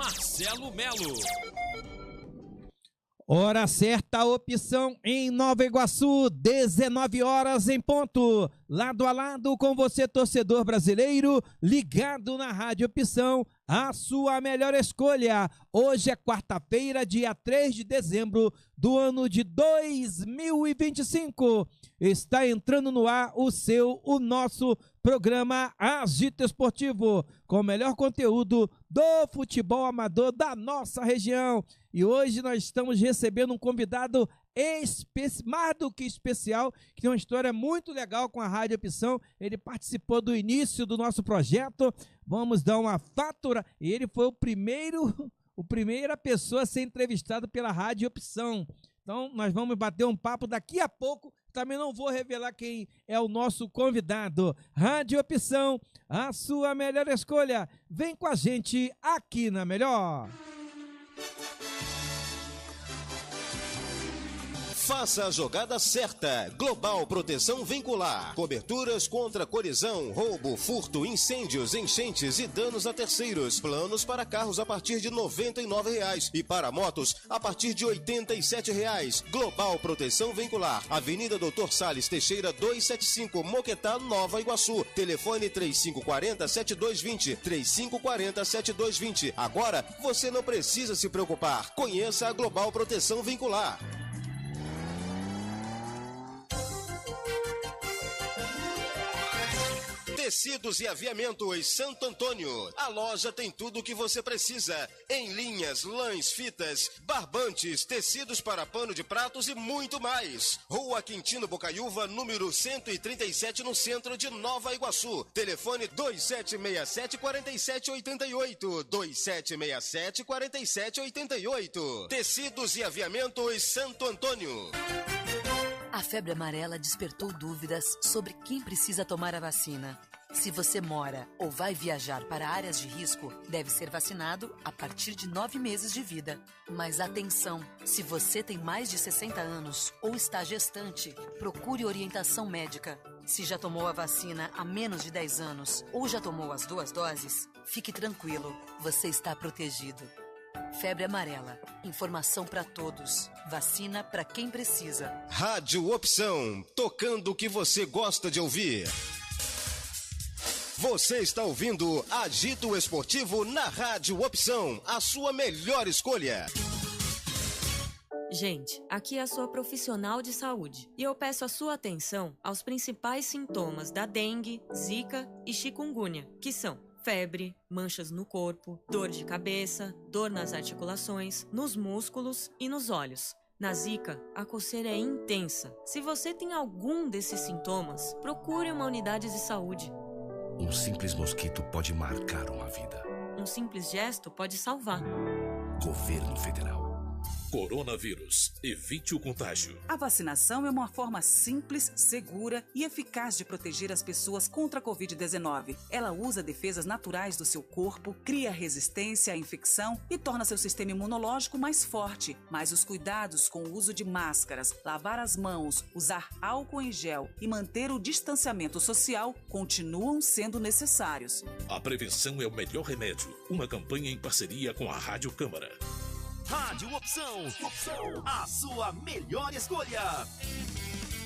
Marcelo Melo. Hora certa, opção em Nova Iguaçu, 19 horas em ponto. Lado a lado com você, torcedor brasileiro, ligado na Rádio Opção, a sua melhor escolha. Hoje é quarta-feira, dia 3 de dezembro do ano de 2025. Está entrando no ar o nosso programa Agito Esportivo, com o melhor conteúdo do futebol amador da nossa região. E hoje nós estamos recebendo um convidado mais do que especial, que tem uma história muito legal com a Rádio Opção. Ele participou do início do nosso projeto. Vamos dar uma fatura. E ele foi a primeira pessoa a ser entrevistada pela Rádio Opção. Então nós vamos bater um papo daqui a pouco. Também não vou revelar quem é o nosso convidado. Rádio Opção, a sua melhor escolha. Vem com a gente aqui na Melhor. Faça a jogada certa. Global Proteção Veicular. Coberturas contra colisão, roubo, furto, incêndios, enchentes e danos a terceiros. Planos para carros a partir de R$ 99,00 e para motos a partir de R$ 87,00. Global Proteção Veicular. Avenida Doutor Salles Teixeira 275, Moquetá, Nova Iguaçu. Telefone 3540-7220. 3540-7220. Agora você não precisa se preocupar. Conheça a Global Proteção Veicular. Tecidos e Aviamentos Santo Antônio. A loja tem tudo o que você precisa. Em linhas, lãs, fitas, barbantes, tecidos para pano de pratos e muito mais. Rua Quintino Bocaiúva, número 137, no centro de Nova Iguaçu. Telefone 2767-4788. 2767-4788. Tecidos e Aviamentos Santo Antônio. A febre amarela despertou dúvidas sobre quem precisa tomar a vacina. Se você mora ou vai viajar para áreas de risco, deve ser vacinado a partir de 9 meses de vida. Mas atenção, se você tem mais de 60 anos ou está gestante, procure orientação médica. Se já tomou a vacina há menos de 10 anos ou já tomou as 2 doses, fique tranquilo, você está protegido. Febre amarela. Informação para todos. Vacina para quem precisa. Rádio Opção. Tocando o que você gosta de ouvir. Você está ouvindo Agito Esportivo na Rádio Opção. A sua melhor escolha. Gente, aqui é a sua profissional de saúde. E eu peço a sua atenção aos principais sintomas da dengue, zika e chikungunya, que são febre, manchas no corpo, dor de cabeça, dor nas articulações, nos músculos e nos olhos. Na zika, a coceira é intensa. Se você tem algum desses sintomas, procure uma unidade de saúde. Um simples mosquito pode marcar uma vida. Um simples gesto pode salvar. Governo Federal. Coronavírus. Evite o contágio. A vacinação é uma forma simples, segura e eficaz de proteger as pessoas contra a Covid-19. Ela usa defesas naturais do seu corpo, cria resistência à infecção e torna seu sistema imunológico mais forte. Mas os cuidados com o uso de máscaras, lavar as mãos, usar álcool em gel e manter o distanciamento social continuam sendo necessários. A prevenção é o melhor remédio. Uma campanha em parceria com a Rádio Câmara. Rádio Opção, a sua melhor escolha.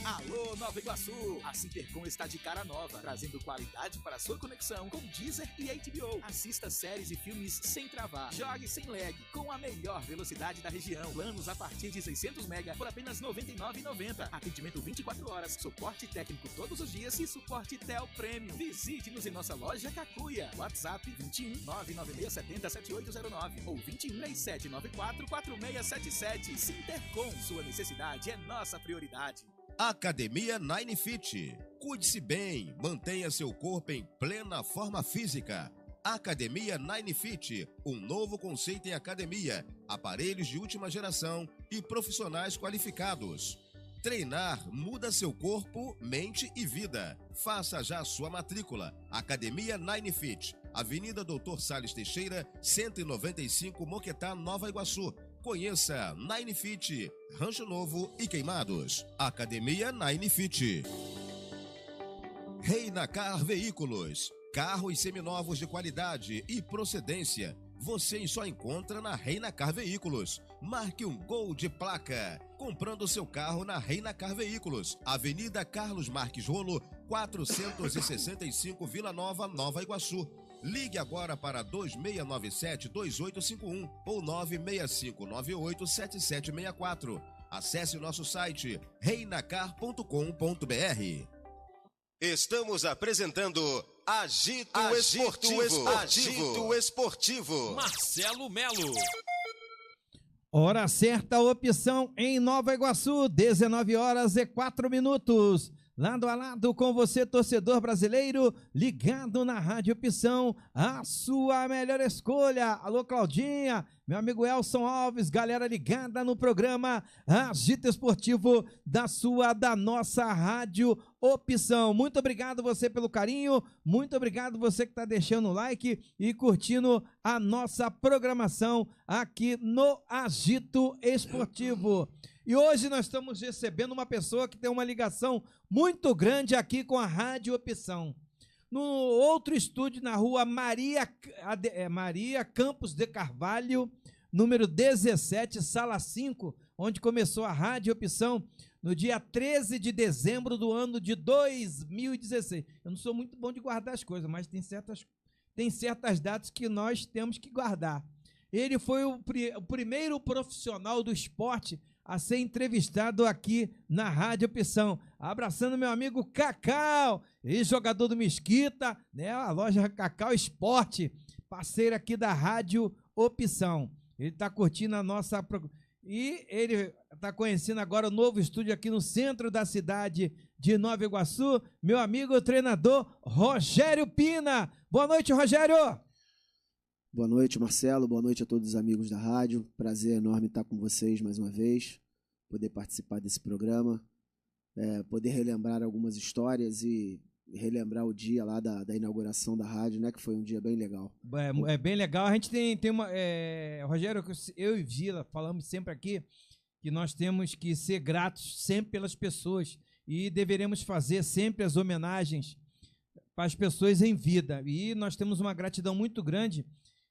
Alô, Nova Iguaçu! A Sintercom está de cara nova, trazendo qualidade para a sua conexão com Deezer e HBO. Assista séries e filmes sem travar. Jogue sem lag, com a melhor velocidade da região. Planos a partir de 600 MB por apenas R$ 99,90. Atendimento 24 horas, suporte técnico todos os dias e suporte Tel Premium. Visite-nos em nossa loja Cacuia. WhatsApp 21 99670 7809 ou 21 3794 4677. Sintercom, sua necessidade é nossa prioridade. Academia Nine Fit. Cuide-se bem, mantenha seu corpo em plena forma física. Academia Nine Fit, um novo conceito em academia, aparelhos de última geração e profissionais qualificados. Treinar muda seu corpo, mente e vida. Faça já a sua matrícula. Academia Nine Fit, Avenida Doutor Salles Teixeira, 195, Moquetá, Nova Iguaçu. Conheça Nine Fit, Rancho Novo e Queimados. Academia Nine Fit. Reinacar Veículos. Carros seminovos de qualidade e procedência. você só encontra na Reinacar Veículos. Marque um Gol de placa, comprando seu carro na Reinacar Veículos, Avenida Carlos Marques Rolo, 465 Vila Nova, Nova Iguaçu. Ligue agora para 2697-2851 ou 96598-7764. Acesse o nosso site reinacar.com.br. Estamos apresentando Agito Esportivo. Marcelo Melo. Hora certa, opção em Nova Iguaçu, 19h04. Lado a lado com você, torcedor brasileiro, ligado na Rádio Opção, a sua melhor escolha. Alô, Claudinha, meu amigo Elson Alves, galera ligada no programa Agito Esportivo da nossa Rádio Opção. Muito obrigado você pelo carinho, muito obrigado você que está deixando o like e curtindo a nossa programação aqui no Agito Esportivo. E hoje nós estamos recebendo uma pessoa que tem uma ligação muito grande aqui com a Rádio Opção. No outro estúdio, na rua Maria Campos de Carvalho, número 17, sala 5, onde começou a Rádio Opção, no dia 13 de dezembro do ano de 2016. Eu não sou muito bom de guardar as coisas, mas tem certas datas que nós temos que guardar. Ele foi o primeiro profissional do esporte a ser entrevistado aqui na Rádio Opção. Abraçando meu amigo Cacau, ex-jogador do Mesquita, né? A loja Cacau Esporte, parceiro aqui da Rádio Opção. Ele está curtindo a nossa... E ele está conhecendo agora o novo estúdio aqui no centro da cidade de Nova Iguaçu. Meu amigo treinador Rogério Pina. Boa noite, Rogério! Boa noite, Marcelo. Boa noite a todos os amigos da rádio. Prazer enorme estar com vocês mais uma vez, poder participar desse programa, poder relembrar algumas histórias e relembrar o dia lá da inauguração da rádio, né? Que foi um dia bem legal. É bem legal. A gente tem uma... Rogério, eu e Vila falamos sempre aqui que nós temos que ser gratos sempre pelas pessoas e deveremos fazer sempre as homenagens para as pessoas em vida. E nós temos uma gratidão muito grande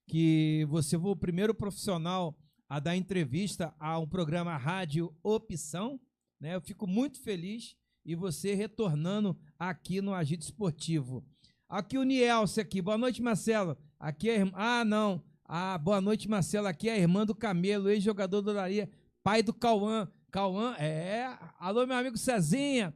que você foi o primeiro profissional a dar entrevista a um programa Rádio Opção, né? Eu fico muito feliz e você retornando aqui no Agito Esportivo. Aqui o Nielce aqui, boa noite, Marcelo. Aqui é boa noite, Marcelo. Aqui é a irmã do Camelo, ex-jogador do Olaria, pai do Cauã. Alô, meu amigo Cezinha.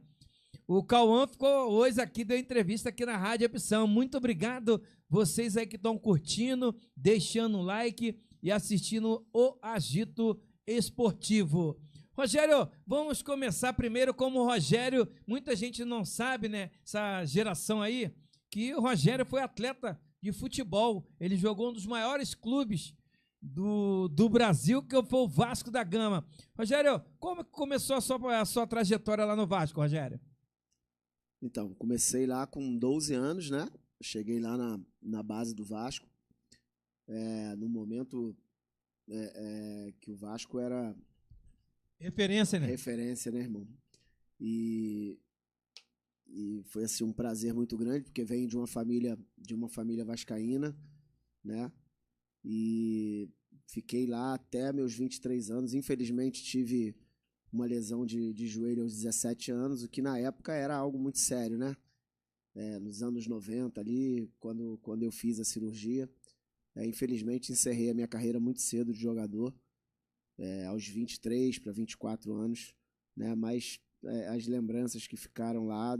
O Cauã ficou hoje aqui, deu entrevista aqui na Rádio Opção. Muito obrigado vocês aí que estão curtindo, deixando o like e assistindo o Agito Esportivo. Rogério, vamos começar primeiro como o Rogério, muita gente não sabe, né, essa geração aí, que o Rogério foi atleta de futebol. Ele jogou um dos maiores clubes do Brasil, que foi o Vasco da Gama. Rogério, como que começou a sua trajetória lá no Vasco, Rogério? Então, comecei lá com 12 anos, né? Cheguei lá na base do Vasco, no momento que o Vasco era... Referência, né? Referência, né, irmão? E foi, assim, um prazer muito grande, porque vem de uma família vascaína, né? E fiquei lá até meus 23 anos. Infelizmente, tive uma lesão de joelho aos 17 anos, o que na época era algo muito sério, né? Nos anos 90 ali, quando eu fiz a cirurgia, infelizmente encerrei a minha carreira muito cedo de jogador, aos 23 para 24 anos, né? Mas as lembranças que ficaram lá,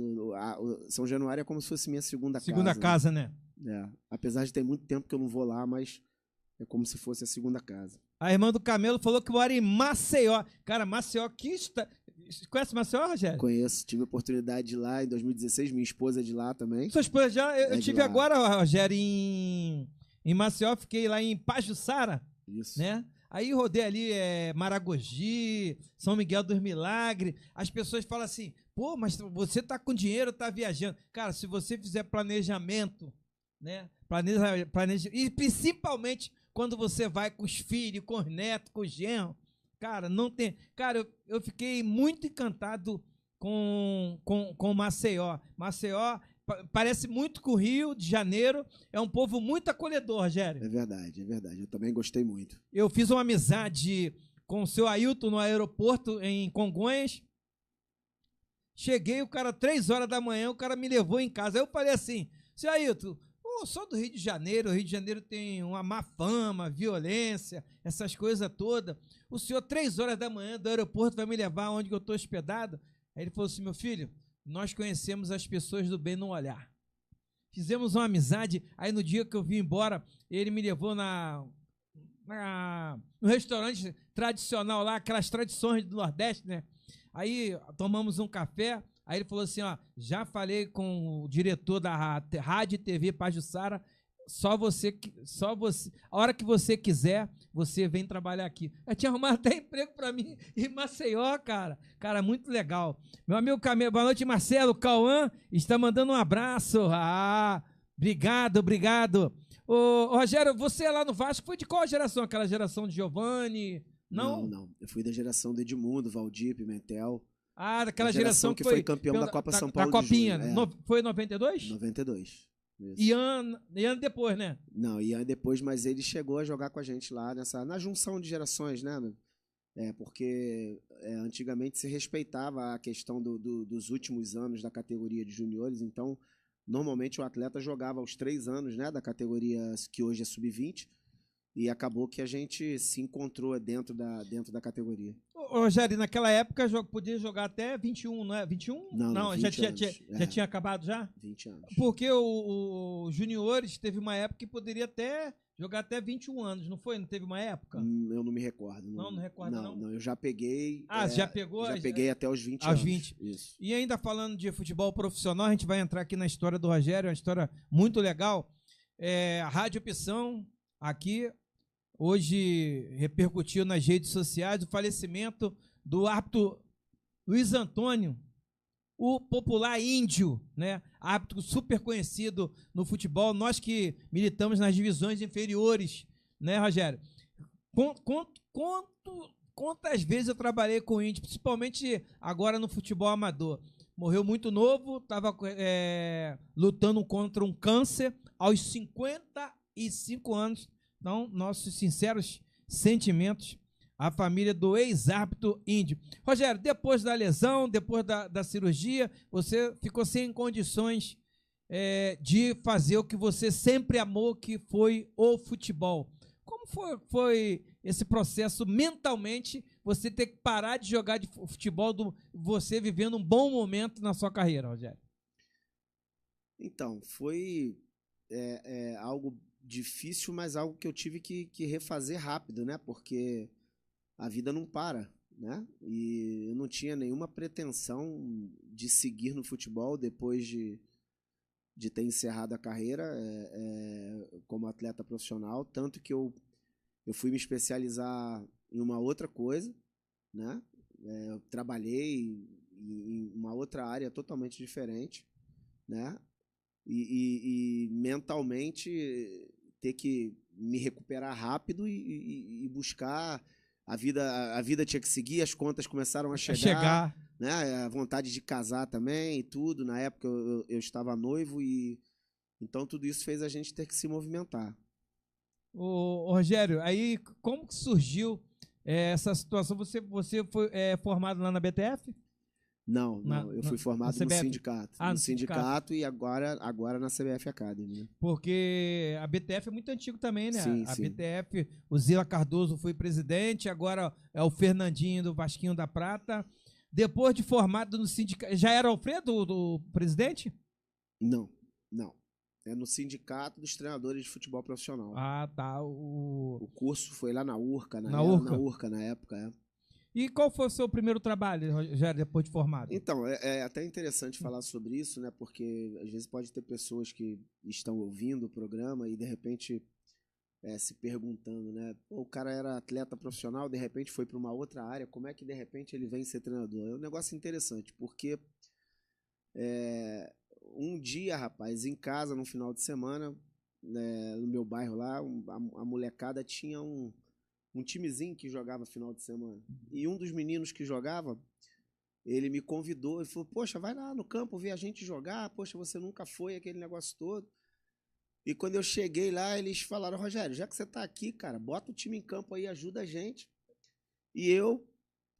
São Januário é como se fosse minha segunda casa, né? Apesar de ter muito tempo que eu não vou lá, mas é como se fosse a segunda casa. A irmã do Camelo falou que mora em Maceió. Cara, Maceió, conhece Maceió, Rogério? Conheço, tive a oportunidade de ir lá em 2016, minha esposa é de lá também. Sua esposa já? Eu tive agora, Rogério, em Maceió, fiquei lá em Pajuçara. Isso. Né? Aí rodei ali Maragogi, São Miguel dos Milagres. As pessoas falam assim, pô, mas você tá com dinheiro, tá viajando. Cara, se você fizer planejamento, né? E principalmente quando você vai com os filhos, com os netos, com os genros, cara, não tem... Cara, eu fiquei muito encantado com Maceió. Maceió, parece muito com o Rio de Janeiro. É um povo muito acolhedor, Rogério. É verdade, é verdade. Eu também gostei muito. Eu fiz uma amizade com o seu Ailton no aeroporto em Congonhas. Cheguei, o cara, 3 horas da manhã, o cara me levou em casa. Aí eu falei assim, seu Ailton, eu sou do Rio de Janeiro, o Rio de Janeiro tem uma má fama, violência, essas coisas todas. O senhor, 3 horas da manhã do aeroporto, vai me levar onde eu estou hospedado? Aí ele falou assim, meu filho, nós conhecemos as pessoas do bem no olhar. Fizemos uma amizade, aí no dia que eu vim embora, ele me levou no restaurante tradicional lá, aquelas tradições do Nordeste, né? Aí tomamos um café, aí ele falou assim, ó, já falei com o diretor da Rádio e TV Pajuçara, só você, a hora que você quiser, você vem trabalhar aqui. Eu tinha arrumado até emprego para mim em Maceió, cara. Cara, muito legal. Meu amigo Camilo, boa noite, Marcelo. Cauã está mandando um abraço. Ah, obrigado. Ô, Rogério, você lá no Vasco foi de qual geração? Aquela geração de Giovani? Não. Eu fui da geração do Edmundo, Valdir, Pimentel. Ah, daquela geração que foi campeão da Copa São Paulo. Da Copinha. De junho, Foi em 92? 92. E ano depois, né? Não, e ano depois, mas ele chegou a jogar com a gente lá na junção de gerações, né? Porque antigamente se respeitava a questão dos últimos anos da categoria de juniores, então normalmente o atleta jogava aos 3 anos, né, da categoria que hoje é sub-20, e acabou que a gente se encontrou dentro da categoria. Ô, Rogério, naquela época podia jogar até 21, não é? 21? Não, já tinha acabado já? 20 anos. Porque o juniores teve uma época que poderia até jogar até 21 anos, não foi? Não teve uma época? Eu não me recordo. Não recorda, não? Não, eu já peguei... já pegou? Já peguei até os 20 aos anos. 20. Isso. E ainda falando de futebol profissional, a gente vai entrar aqui na história do Rogério, uma história muito legal. A Rádio Opção, aqui, hoje repercutiu nas redes sociais o falecimento do árbitro Luiz Antônio, o popular Índio, né? Árbitro super conhecido no futebol. Nós que militamos nas divisões inferiores, né, Rogério? Quantas vezes eu trabalhei com o Índio, principalmente agora no futebol amador. Morreu muito novo, estava lutando contra um câncer aos 55 anos. Então, nossos sinceros sentimentos à família do ex-árbitro Índio. Rogério, depois da lesão, depois da cirurgia, você ficou sem condições de fazer o que você sempre amou, que foi o futebol. Como foi esse processo mentalmente, você ter que parar de jogar de futebol, você vivendo um bom momento na sua carreira, Rogério? Então, foi algo difícil, mas algo que eu tive que refazer rápido, né? Porque a vida não para, né? E eu não tinha nenhuma pretensão de seguir no futebol depois de ter encerrado a carreira como atleta profissional, tanto que eu fui me especializar em uma outra coisa, né? Eu trabalhei em uma outra área totalmente diferente, né? E mentalmente ter que me recuperar rápido e buscar a vida tinha que seguir, as contas começaram a chegar, né? A vontade de casar também e tudo. Na época eu estava noivo e então tudo isso fez a gente ter que se movimentar. Ô, Rogério, aí como que surgiu essa situação? Você foi formado lá na BTF? Não, eu fui formado no sindicato. No sindicato e agora na CBF Academy. Né? Porque a BTF é muito antigo também, né? Sim, a sim. BTF, o Zila Cardoso foi presidente, agora é o Fernandinho do Vasquinho da Prata. Depois de formado no sindicato, já era Alfredo o presidente? Não. É no Sindicato dos Treinadores de Futebol Profissional. Ah, tá. O curso foi lá na URCA, na URCA na época, E qual foi o seu primeiro trabalho, Rogério, depois de formado? Então, é até interessante falar sobre isso, né? Porque às vezes pode ter pessoas que estão ouvindo o programa e de repente se perguntando, né? Pô, o cara era atleta profissional, de repente foi para uma outra área, como é que de repente ele vem ser treinador? É um negócio interessante, porque um dia, rapaz, em casa, no final de semana, no meu bairro lá, a molecada tinha um timezinho que jogava final de semana. E um dos meninos que jogava ele me convidou, ele falou, poxa, vai lá no campo ver a gente jogar, poxa, você nunca foi, aquele negócio todo. E quando eu cheguei lá, eles falaram, Rogério, já que você tá aqui, cara, bota o time em campo aí, ajuda a gente. E eu,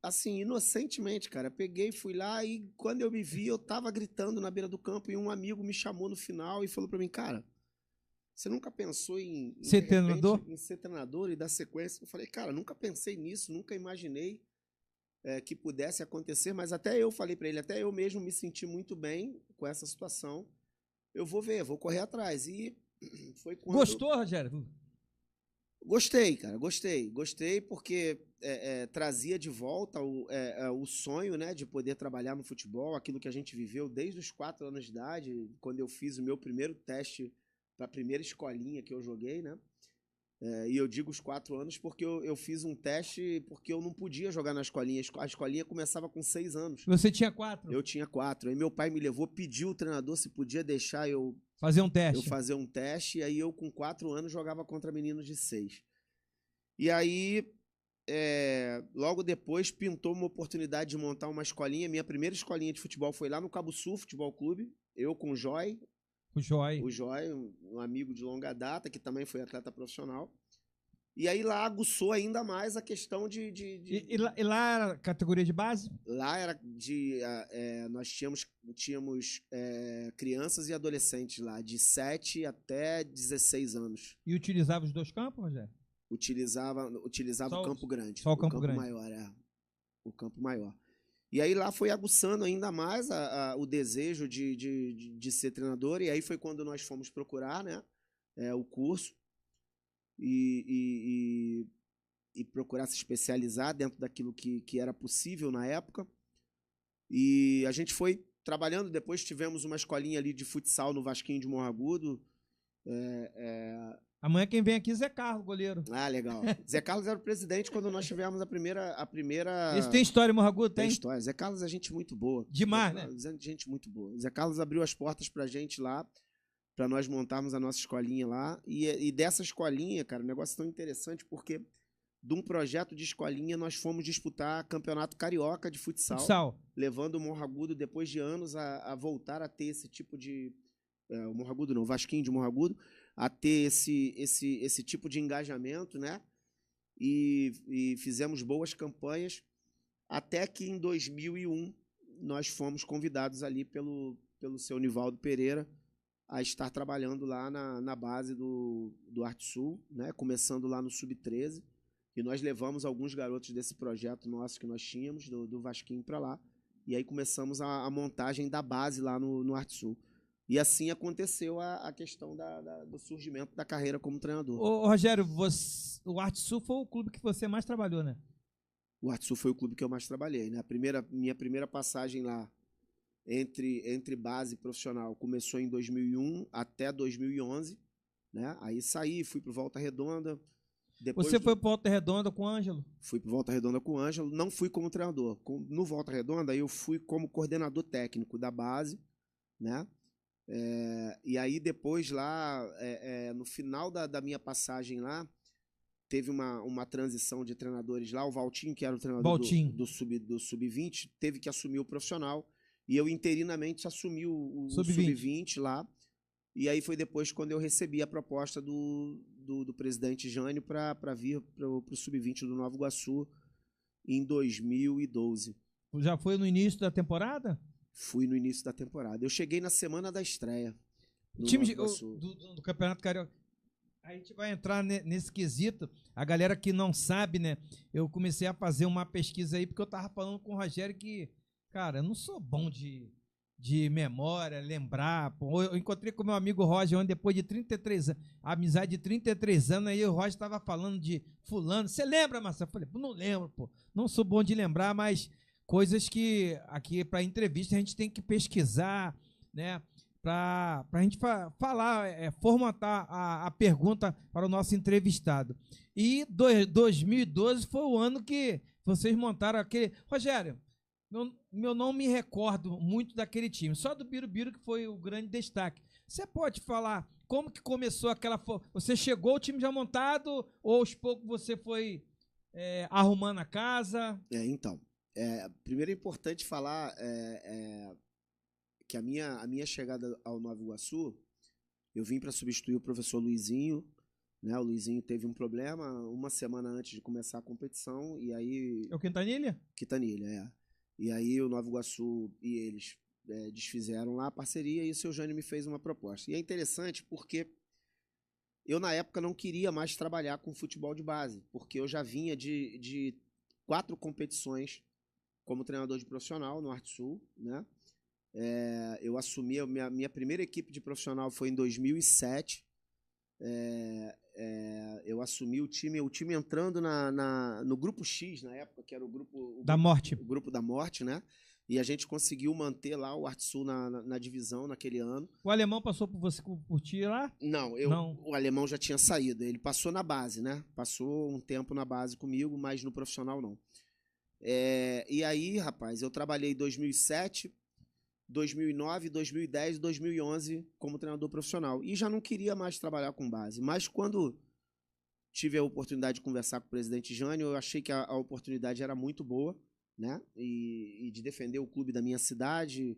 assim, inocentemente, cara, peguei, fui lá e quando eu me vi, eu tava gritando na beira do campo e um amigo me chamou no final e falou pra mim, cara, você nunca pensou em ser treinador? Em ser treinador e dar sequência? Eu falei, cara, nunca pensei nisso, nunca imaginei que pudesse acontecer, mas até eu falei pra ele, até eu mesmo me senti muito bem com essa situação. Eu vou ver, vou correr atrás. E foi quando... Gostou, Rogério? Gostei, cara, gostei. Gostei porque trazia de volta o sonho, né, de poder trabalhar no futebol, aquilo que a gente viveu desde os 4 anos de idade, quando eu fiz o meu primeiro teste para a primeira escolinha que eu joguei, né? E eu digo os 4 anos porque eu fiz um teste porque eu não podia jogar na escolinha. A escolinha começava com 6 anos. Você tinha 4? Eu tinha 4. Aí meu pai me levou, pediu o treinador se podia deixar eu fazer um teste. Eu fazer um teste, e aí eu com 4 anos jogava contra meninos de 6. E aí, logo depois, pintou uma oportunidade de montar uma escolinha. Minha primeira escolinha de futebol foi lá no Cabo Sul Futebol Clube. Eu com o Joy. O Joy, um amigo de longa data, que também foi atleta profissional. E aí lá aguçou ainda mais a questão de... E lá era categoria de base? Lá era nós tínhamos crianças e adolescentes lá, de 7 até 16 anos. E utilizava os 2 campos, Rogério? Utilizava o campo grande. Só o campo grande. Maior, o campo maior. E aí lá foi aguçando ainda mais o desejo de ser treinador, e aí foi quando nós fomos procurar, né, o curso e procurar se especializar dentro daquilo que era possível na época. E a gente foi trabalhando, depois tivemos uma escolinha ali de futsal no Vasquinho de Morro Agudo. Amanhã quem vem aqui é Zé Carlos, goleiro. Ah, legal. Zé Carlos era o presidente quando nós tivemos a primeira... Esse tem história em Morro Agudo? Tem história. Zé Carlos é gente muito boa. Demais, né? Gente muito boa. Zé Carlos abriu as portas pra gente lá, pra nós montarmos a nossa escolinha lá. E dessa escolinha, cara, um negócio tão interessante, porque de um projeto de escolinha nós fomos disputar campeonato carioca de futsal. Levando o Morro Agudo, depois de anos, a voltar a ter esse tipo de... o Morro Agudo não, o Vasquinho de Morro Agudo, a ter esse tipo de engajamento, né? E fizemos boas campanhas, até que em 2001 nós fomos convidados ali pelo seu Nivaldo Pereira a estar trabalhando lá na base do Arte Sul, né? Começando lá no Sub-13, e nós levamos alguns garotos desse projeto nosso que nós tínhamos, do Vasquinho, para lá, e aí começamos a montagem da base lá no Arte Sul. E assim aconteceu a questão do surgimento da carreira como treinador. Ô, Rogério, o Arte Sul foi o clube que você mais trabalhou, né? O Arte Sul foi o clube que eu mais trabalhei, né? Minha primeira passagem lá, entre base e profissional, começou em 2001 até 2011, né? Aí saí, fui pro Volta Redonda. Você foi pro Volta Redonda com o Ângelo? Fui pro Volta Redonda com o Ângelo, não fui como treinador. No Volta Redonda, eu fui como coordenador técnico da base, né? E aí depois lá, no final da minha passagem lá, teve uma transição de treinadores lá. O Valtinho, que era o treinador do Sub-20, teve que assumir o profissional, e eu interinamente assumi o Sub-20 lá. E aí foi depois quando eu recebi a proposta do presidente Jânio para vir para o Sub-20 do Nova Iguaçu em 2012. Já foi no início da temporada? Fui no início da temporada. Eu cheguei na semana da estreia. O time do Campeonato Carioca. A gente vai entrar nesse quesito. A galera que não sabe, né? Eu comecei a fazer uma pesquisa aí, porque eu tava falando com o Rogério que, cara, eu não sou bom de memória, lembrar. Pô. Eu encontrei com meu amigo Roger ontem, depois de 33 anos, amizade de 33 anos, aí o Roger estava falando de fulano. Você lembra, Marcelo? Eu falei, não lembro, pô. Não sou bom de lembrar, mas coisas que aqui para entrevista a gente tem que pesquisar, né? Para a gente falar, formatar a pergunta para o nosso entrevistado. E 2012 foi o ano que vocês montaram aquele... Rogério, eu não me recordo muito daquele time, só do Birubiru que foi o grande destaque. Você pode falar como que começou aquela... Você chegou o time já montado ou aos poucos você foi arrumando a casa? Então, Primeiro é importante falar que a minha chegada ao Nova Iguaçu, eu vim para substituir o professor Luizinho, né? O Luizinho teve um problema uma semana antes de começar a competição, e aí... É o Quintanilha? Quintanilha, E aí o Nova Iguaçu e eles desfizeram lá a parceria, e o seu Jânio me fez uma proposta. E é interessante porque eu, na época, não queria mais trabalhar com futebol de base, porque eu já vinha de 4 competições como treinador de profissional no Arte-Sul, né? Eu assumi, minha primeira equipe de profissional foi em 2007. Eu assumi o time entrando no grupo X, na época, que era o grupo da morte. O grupo da morte, né? E a gente conseguiu manter lá o Arte-Sul na divisão naquele ano. O alemão passou por ti lá? Não, o alemão já tinha saído. Ele passou na base, né? Passou um tempo na base comigo, mas no profissional não. E aí, rapaz, eu trabalhei em 2007, 2009, 2010 e 2011 como treinador profissional. E já não queria mais trabalhar com base. Mas quando tive a oportunidade de conversar com o presidente Jânio, eu achei que a oportunidade era muito boa, né? E de defender o clube da minha cidade,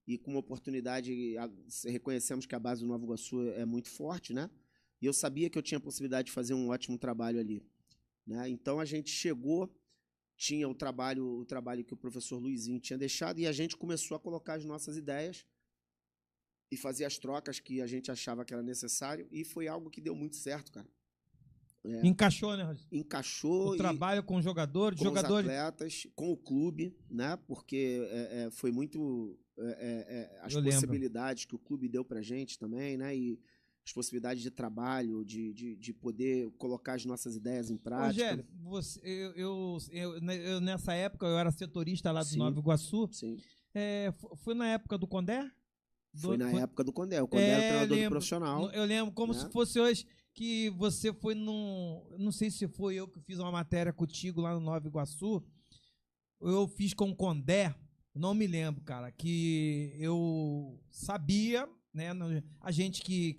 e com uma oportunidade, reconhecemos que a base do Nova Iguaçu é muito forte, né? E eu sabia que eu tinha a possibilidade de fazer um ótimo trabalho ali, né? Então a gente chegou, tinha o trabalho que o professor Luizinho tinha deixado, e a gente começou a colocar as nossas ideias e fazer as trocas que a gente achava que era necessário, e foi algo que deu muito certo, cara. Encaixou, né, Rogério? Encaixou. O trabalho com os jogadores, os atletas, com o clube, né? Porque foi muito as possibilidades que o clube deu pra gente também, né? E as possibilidades de trabalho, de poder colocar as nossas ideias em prática. Rogério, eu nessa época eu era setorista lá do Nova Iguaçu. Sim. Foi na época do Condé? Foi na época do Condé. O Condé era o treinador do profissional. Eu lembro como se fosse hoje, que você foi não sei se foi eu que fiz uma matéria contigo lá no Nova Iguaçu. Eu fiz com o Condé, não me lembro, cara, que eu sabia, né, a gente que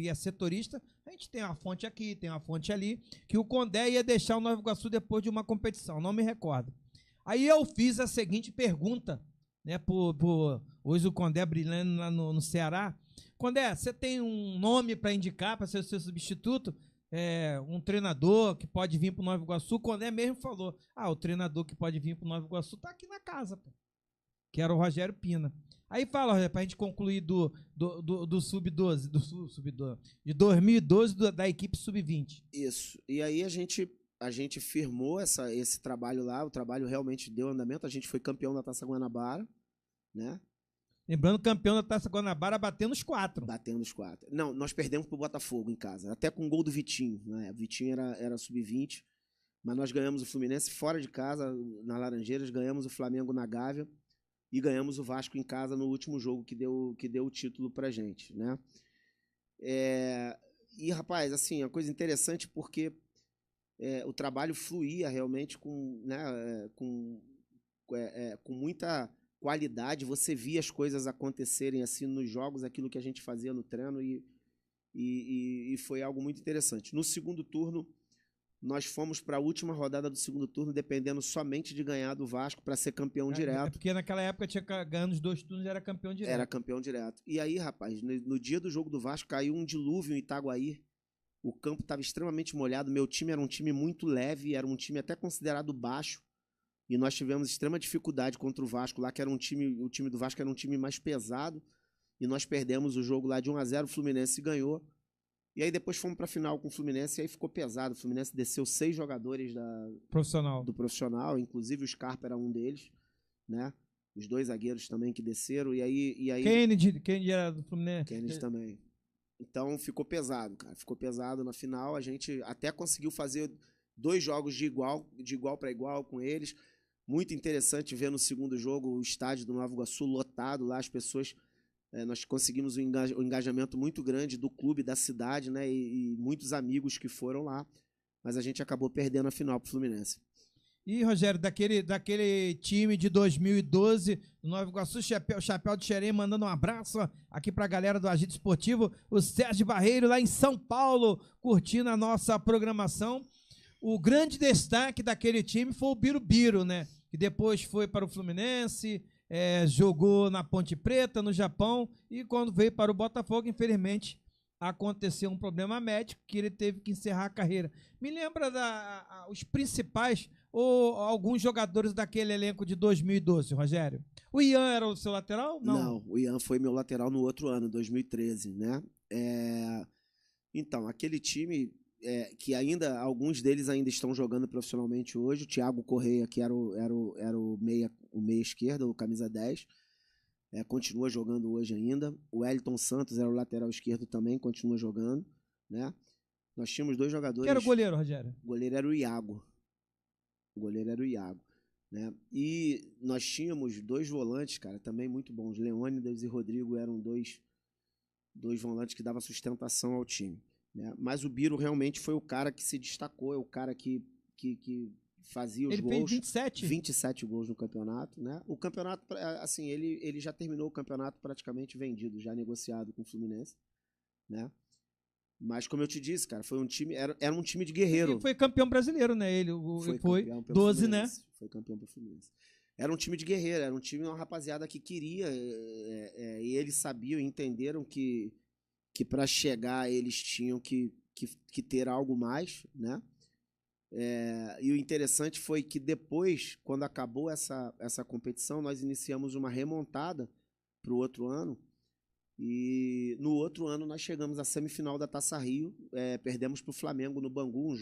é setorista, a gente tem uma fonte aqui, tem uma fonte ali, que o Condé ia deixar o Nova Iguaçu depois de uma competição, não me recordo. Aí eu fiz a seguinte pergunta, né, hoje o Condé brilhando lá no Ceará. Condé, você tem um nome para indicar para ser o seu substituto? Um treinador que pode vir para o Nova Iguaçu? O Condé mesmo falou, o treinador que pode vir para o Nova Iguaçu tá aqui na casa, pô. Que era o Rogério Pina. Aí fala, Rogério, para a gente concluir do Sub-12, de 2012, da equipe Sub-20. Isso. E aí a gente firmou esse trabalho lá, o trabalho realmente deu andamento, a gente foi campeão da Taça Guanabara, né? Lembrando, campeão da Taça Guanabara batendo os 4. Batendo os 4. Não, nós perdemos pro Botafogo em casa, até com o gol do Vitinho, né? O Vitinho era Sub-20, mas nós ganhamos o Fluminense fora de casa, na Laranjeiras, ganhamos o Flamengo na Gávea e ganhamos o Vasco em casa no último jogo que deu o título pra gente, né? E, rapaz, assim, uma coisa interessante porque o trabalho fluía realmente com muita qualidade, você via as coisas acontecerem assim nos jogos, aquilo que a gente fazia no treino, e foi algo muito interessante. No segundo turno, nós fomos para a última rodada do segundo turno, dependendo somente de ganhar do Vasco para ser campeão direto. Porque naquela época tinha ganhando os 2 turnos, era campeão direto. Era campeão direto. E aí, rapaz, no dia do jogo do Vasco, caiu um dilúvio em Itaguaí. O campo estava extremamente molhado. Meu time era um time muito leve, era um time até considerado baixo. E nós tivemos extrema dificuldade contra o Vasco lá, que era o time do Vasco era um time mais pesado. E nós perdemos o jogo lá de 1-0, o Fluminense ganhou. E aí depois fomos para a final com o Fluminense, e aí ficou pesado. O Fluminense desceu 6 jogadores do profissional, inclusive o Scarpa era um deles, né? Os 2 zagueiros também que desceram. E aí Kennedy era do Fluminense? Kennedy também. Então ficou pesado, cara. Ficou pesado na final. A gente até conseguiu fazer 2 jogos de igual para igual com eles. Muito interessante ver no segundo jogo o estádio do Nova Iguaçu lotado lá, as pessoas... nós conseguimos um engajamento muito grande do clube, da cidade, né? E muitos amigos que foram lá, mas a gente acabou perdendo a final pro Fluminense. E, Rogério, daquele time de 2012, do Nova Iguaçu, Chapéu de Xerém, mandando um abraço aqui pra galera do Agito Esportivo, o Sérgio Barreiro, lá em São Paulo, curtindo a nossa programação. O grande destaque daquele time foi o Birubiru, né? Que e depois foi para o Fluminense, jogou na Ponte Preta, no Japão, e quando veio para o Botafogo, infelizmente, aconteceu um problema médico que ele teve que encerrar a carreira. Me lembra os principais ou alguns jogadores daquele elenco de 2012, Rogério? O Ian era o seu lateral? Não, o Ian foi meu lateral no outro ano, 2013, né? Então, aquele time que ainda, alguns deles ainda estão jogando profissionalmente hoje, o Thiago Correia, que era o meia esquerdo, o camisa 10, continua jogando hoje ainda. O Wellington Santos era o lateral esquerdo também, continua jogando, né? Nós tínhamos 2 jogadores... Quem era o goleiro, Rogério? O goleiro era o Iago. Né? E nós tínhamos 2 volantes, cara, também muito bons. Leônidas e Rodrigo eram dois volantes que davam sustentação ao time, né? Mas o Biro realmente foi o cara que se destacou, é o cara que fazia os gols. Ele fez 27 gols no campeonato, né? O campeonato, assim, ele já terminou o campeonato praticamente vendido, já negociado com o Fluminense, né? Mas, como eu te disse, cara, foi um time, era um time de guerreiro. Ele foi campeão brasileiro, né? Ele foi 12, né? Foi campeão pro Fluminense. Era um time de guerreiro, era um time, uma rapaziada que queria, e eles sabiam, entenderam que para chegar eles tinham que ter algo mais, né? E o interessante foi que depois, quando acabou essa competição, nós iniciamos uma remontada para o outro ano. E no outro ano nós chegamos à semifinal da Taça Rio, perdemos para o Flamengo no Bangu,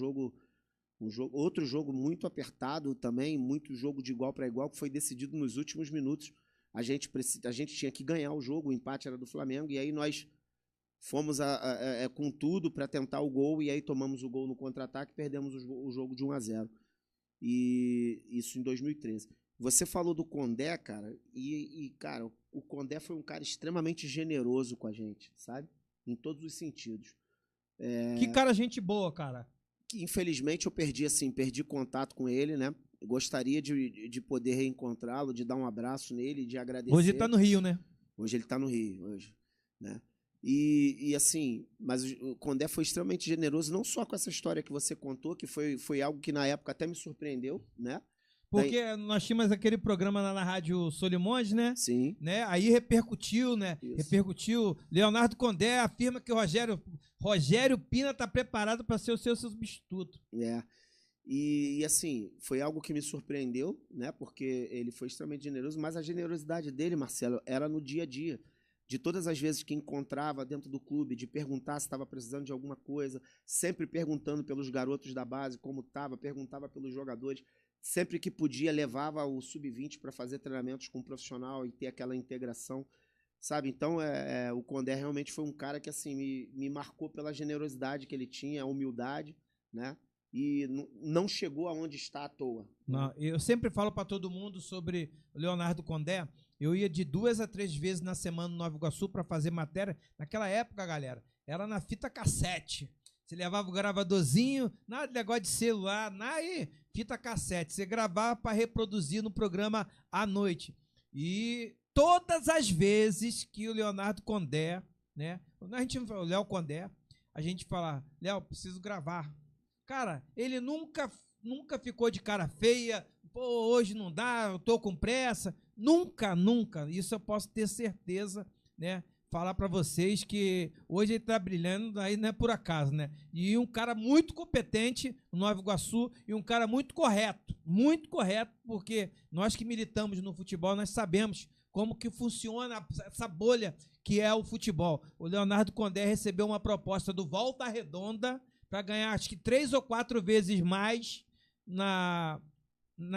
outro jogo muito apertado também, muito jogo de igual para igual, que foi decidido nos últimos minutos. A gente tinha que ganhar o jogo, o empate era do Flamengo, e aí nós fomos com tudo para tentar o gol, e aí tomamos o gol no contra-ataque e perdemos o jogo de 1-0. E isso em 2013. Você falou do Condé, cara, cara, o Condé foi um cara extremamente generoso com a gente, sabe? Em todos os sentidos. Que cara gente boa, cara. Infelizmente eu perdi contato com ele, né? Eu gostaria de poder reencontrá-lo, de dar um abraço nele, de agradecer. Hoje ele tá no Rio, né? Hoje ele tá no Rio, né? E assim, mas o Condé foi extremamente generoso, não só com essa história que você contou, que foi algo que na época até me surpreendeu, né? Porque nós tínhamos aquele programa lá na Rádio Solimões, né? Sim. Né? Aí repercutiu, né? Isso. Repercutiu. Leonardo Condé afirma que o Rogério Pina está preparado para ser o seu substituto. E assim, foi algo que me surpreendeu, né? Porque ele foi extremamente generoso, mas a generosidade dele, Marcelo, era no dia a dia. De todas as vezes que encontrava dentro do clube, de perguntar se estava precisando de alguma coisa, sempre perguntando pelos garotos da base como estava, perguntava pelos jogadores. Sempre que podia, levava o sub-20 para fazer treinamentos com o profissional e ter aquela integração, sabe? Então, o Condé realmente foi um cara que assim me marcou pela generosidade que ele tinha, a humildade, né? E não chegou aonde está à toa. Não, eu sempre falo para todo mundo sobre o Leonardo Condé. Eu ia de 2 a 3 vezes na semana no Nova Iguaçu para fazer matéria. Naquela época, galera, era na fita cassete. Você levava o gravadorzinho, nada de negócio de celular, nada aí, fita cassete. Você gravava para reproduzir no programa à noite. E todas as vezes que o Leonardo Condé, né? A gente fala, o Léo Condé, a gente fala, Léo, preciso gravar. Cara, ele nunca ficou de cara feia, pô, hoje não dá, eu tô com pressa. Nunca. Isso eu posso ter certeza, né? Falar para vocês que hoje ele está brilhando, aí não é por acaso, né? E um cara muito competente no Nova Iguaçu e um cara muito correto, porque nós que militamos no futebol, nós sabemos como que funciona essa bolha que é o futebol. O Leonardo Condé recebeu uma proposta do Volta Redonda para ganhar acho que 3 ou 4 vezes mais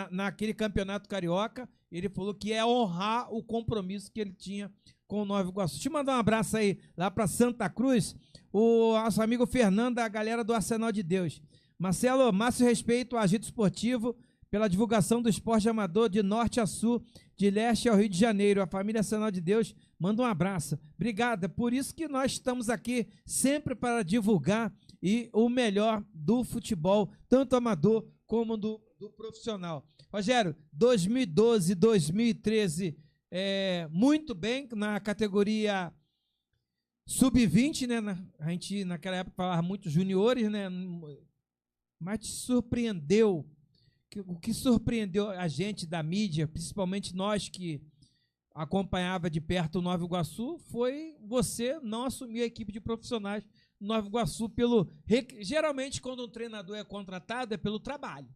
naquele campeonato carioca. Ele falou que é honrar o compromisso que ele tinha com o Nova Iguaçu. Deixa eu mandar um abraço aí lá para Santa Cruz, o nosso amigo Fernando, da galera do Arsenal de Deus. Marcelo, máximo respeito ao Agito Esportivo pela divulgação do esporte amador de norte a sul, de leste ao Rio de Janeiro. A família Arsenal de Deus manda um abraço. Obrigada, por isso que nós estamos aqui sempre para divulgar o melhor do futebol, tanto amador como do profissional. Rogério, 2012, 2013, muito bem na categoria sub-20, né? A gente naquela época falava muito juniores, né? Mas te surpreendeu o que surpreendeu a gente da mídia, principalmente nós que acompanhava de perto o Nova Iguaçu, foi você não assumir a equipe de profissionais do Nova Iguaçu geralmente quando um treinador é contratado é pelo trabalho,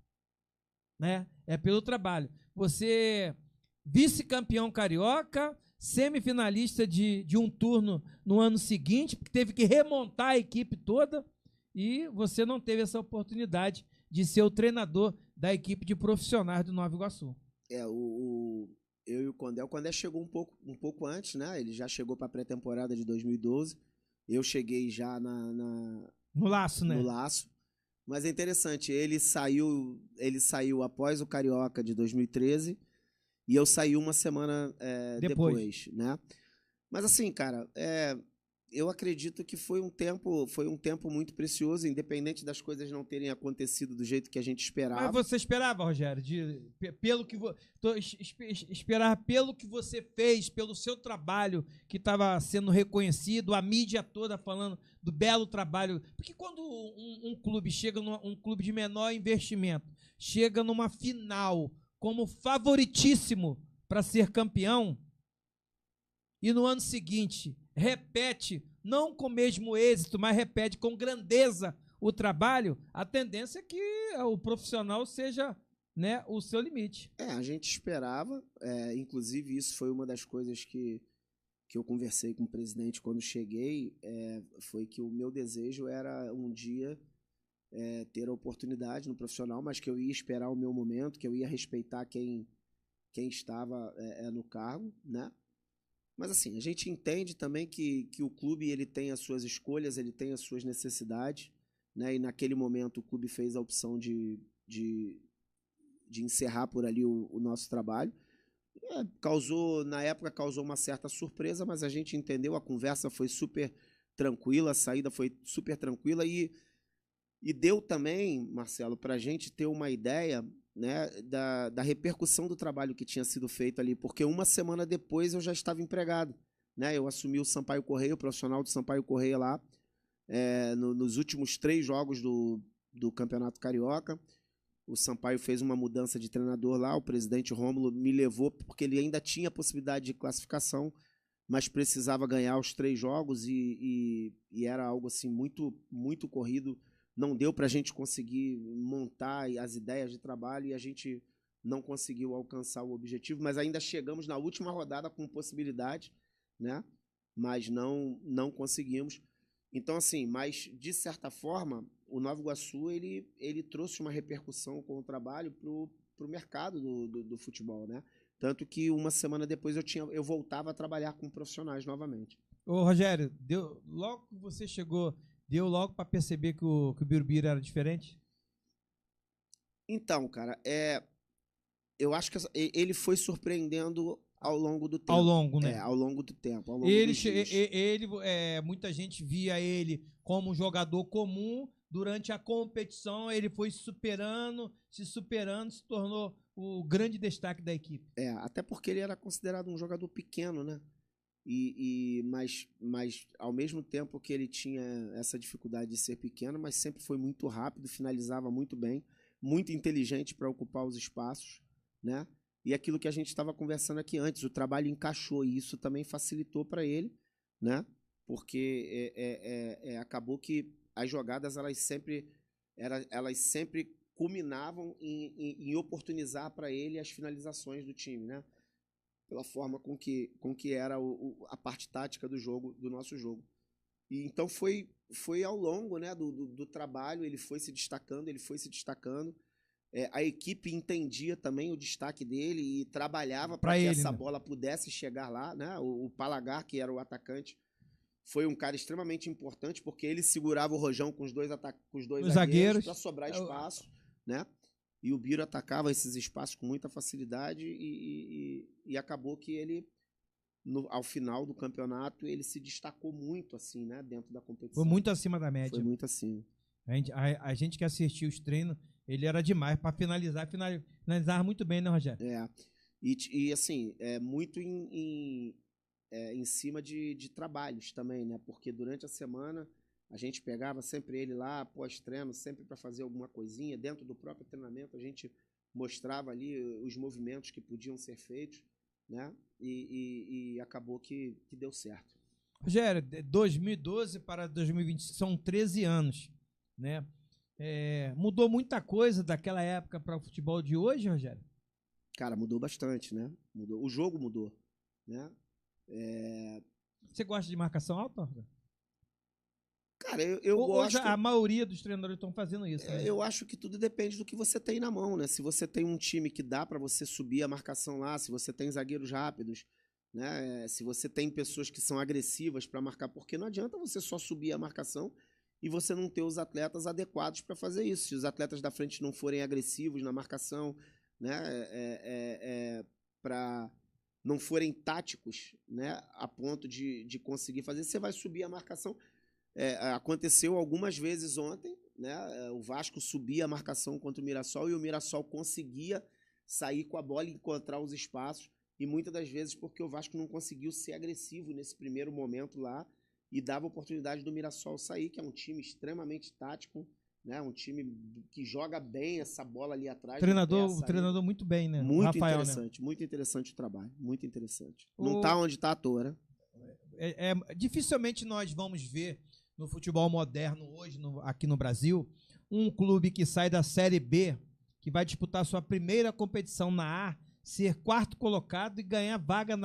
né? É pelo trabalho. Você vice-campeão carioca, semifinalista de um turno no ano seguinte, porque teve que remontar a equipe toda e você não teve essa oportunidade de ser o treinador da equipe de profissionais do Nova Iguaçu. Eu e o Condé chegou um pouco antes, né? Ele já chegou para a pré-temporada de 2012. Eu cheguei já no laço, né? No laço. Mas é interessante, ele saiu após o Carioca de 2013 e eu saí uma semana depois, né? Mas assim, cara, eu acredito que foi um tempo muito precioso, independente das coisas não terem acontecido do jeito que a gente esperava. Mas você esperava, Rogério, esperar pelo que você fez, pelo seu trabalho que estava sendo reconhecido, a mídia toda falando do belo trabalho. Porque quando um clube chega, um clube de menor investimento, chega numa final como favoritíssimo para ser campeão, e no ano seguinte repete, não com o mesmo êxito, mas repete com grandeza o trabalho, a tendência é que o profissional seja, né, o seu limite. A gente esperava, inclusive isso foi uma das coisas que eu conversei com o presidente quando cheguei, foi que o meu desejo era um dia ter a oportunidade no profissional, mas que eu ia esperar o meu momento, que eu ia respeitar quem estava no cargo, né? Mas assim, a gente entende também que o clube ele tem as suas escolhas, ele tem as suas necessidades, né? E naquele momento o clube fez a opção de encerrar por ali o nosso trabalho. Na época causou uma certa surpresa, mas a gente entendeu, a conversa foi super tranquila, a saída foi super tranquila e deu também, Marcelo, para a gente ter uma ideia, né, da repercussão do trabalho que tinha sido feito ali, porque uma semana depois eu já estava empregado, né? Eu assumi o Sampaio Corrêa, o profissional do Sampaio Corrêa lá, nos últimos 3 jogos do Campeonato Carioca. O Sampaio fez uma mudança de treinador lá, o presidente Rômulo me levou porque ele ainda tinha a possibilidade de classificação, mas precisava ganhar os 3 jogos e era algo assim muito, muito corrido. Não deu para a gente conseguir montar as ideias de trabalho e a gente não conseguiu alcançar o objetivo, mas ainda chegamos na última rodada com possibilidade, né? Mas não conseguimos. Então, assim, mas de certa forma, o Nova Iguaçu ele trouxe uma repercussão com o trabalho para o mercado do futebol, né? Tanto que uma semana depois eu voltava a trabalhar com profissionais novamente. Ô, Rogério, logo que você chegou, deu logo para perceber que o Birubiru era diferente? Então, cara, eu acho que ele foi surpreendendo ao longo do tempo. Ao longo, né? Ao longo do tempo. Ao longo muita gente via ele como um jogador comum. Durante a competição, ele foi se superando, se tornou o grande destaque da equipe. Até porque ele era considerado um jogador pequeno, né? Mas ao mesmo tempo que ele tinha essa dificuldade de ser pequeno, mas sempre foi muito rápido, finalizava muito bem, muito inteligente para ocupar os espaços, né? E aquilo que a gente estava conversando aqui antes, o trabalho encaixou e isso também facilitou para ele, né? Porque acabou que as jogadas elas sempre culminavam em oportunizar para ele as finalizações do time, né? Pela forma com que era a parte tática do nosso jogo. E então foi ao longo, né, do trabalho, ele foi se destacando. A equipe entendia também o destaque dele e trabalhava para que essa bola pudesse chegar lá, né? O Palagar, que era o atacante, foi um cara extremamente importante porque ele segurava o Rojão com os dois zagueiros para sobrar espaço, né? E o Biro atacava esses espaços com muita facilidade e acabou que ele, ao final do campeonato, ele se destacou muito, assim, né, dentro da competição. Foi muito acima da média. Foi muito acima. A gente que assistiu os treinos, ele era demais. Para finalizar muito bem, né, Rogério? E assim, muito em cima de trabalhos também, né? Porque durante a semana a gente pegava sempre ele lá, pós-treino, sempre para fazer alguma coisinha. Dentro do próprio treinamento, a gente mostrava ali os movimentos que podiam ser feitos, né? E acabou que deu certo. Rogério, 2012 para 2020 são 13 anos, né? Mudou muita coisa daquela época para o futebol de hoje, Rogério? Cara, mudou bastante, né? O jogo mudou, né? Você gosta de marcação alta? Cara, eu gosto... Hoje a maioria dos treinadores estão fazendo isso. Né? Eu acho que tudo depende do que você tem na mão, né? Se você tem um time que dá para você subir a marcação lá, se você tem zagueiros rápidos, né? Se você tem pessoas que são agressivas para marcar, porque não adianta você só subir a marcação e você não ter os atletas adequados para fazer isso. Se os atletas da frente não forem agressivos na marcação, né? Para não forem táticos, né? A ponto de conseguir fazer, você vai subir a marcação. Aconteceu algumas vezes ontem, né? O Vasco subia a marcação contra o Mirassol e o Mirassol conseguia sair com a bola e encontrar os espaços, e muitas das vezes porque o Vasco não conseguiu ser agressivo nesse primeiro momento lá e dava oportunidade do Mirassol sair, que é um time extremamente tático, né? Um time que joga bem essa bola ali atrás. O treinador muito bem, né? Muito Rafael, interessante, né? Muito interessante o trabalho, muito interessante. Não tá onde tá à toa, né? Dificilmente nós vamos ver no futebol moderno hoje, aqui no Brasil, um clube que sai da Série B, que vai disputar sua primeira competição na A, ser quarto colocado e ganhar vaga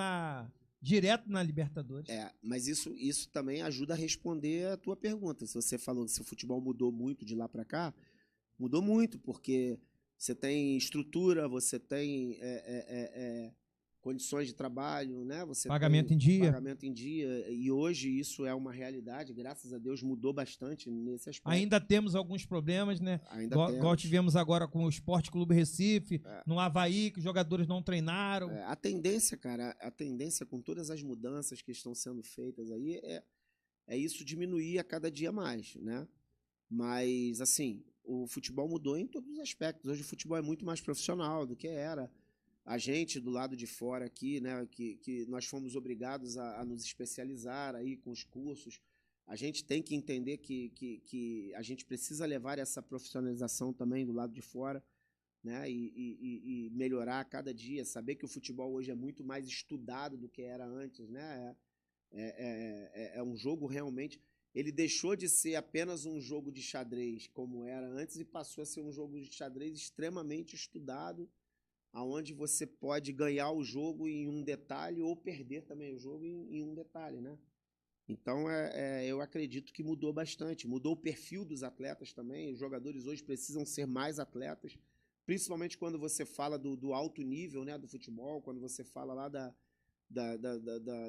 direto na Libertadores. Mas isso também ajuda a responder a tua pergunta. Se você falou se o futebol mudou muito de lá para cá, mudou muito, porque você tem estrutura, você tem condições de trabalho, né? Você pagamento tem em dia. Pagamento em dia. E hoje isso é uma realidade, graças a Deus mudou bastante nesse aspecto. Ainda temos alguns problemas, né? Ainda igual tivemos agora com o Sport Clube Recife, no Avaí, que os jogadores não treinaram. A tendência, cara, com todas as mudanças que estão sendo feitas aí, é isso diminuir a cada dia mais, né? Mas, assim, o futebol mudou em todos os aspectos. Hoje o futebol é muito mais profissional do que era. A gente, do lado de fora aqui, né, que nós fomos obrigados a nos especializar aí com os cursos, a gente tem que entender que a gente precisa levar essa profissionalização também do lado de fora, né, e melhorar a cada dia, saber que o futebol hoje é muito mais estudado do que era antes, né, é um jogo realmente... Ele deixou de ser apenas um jogo de xadrez como era antes e passou a ser um jogo de xadrez extremamente estudado, aonde você pode ganhar o jogo em um detalhe ou perder também o jogo em um detalhe, né? Então, eu acredito que mudou bastante. Mudou o perfil dos atletas também. Os jogadores hoje precisam ser mais atletas, principalmente quando você fala do alto nível, né, do futebol, quando você fala lá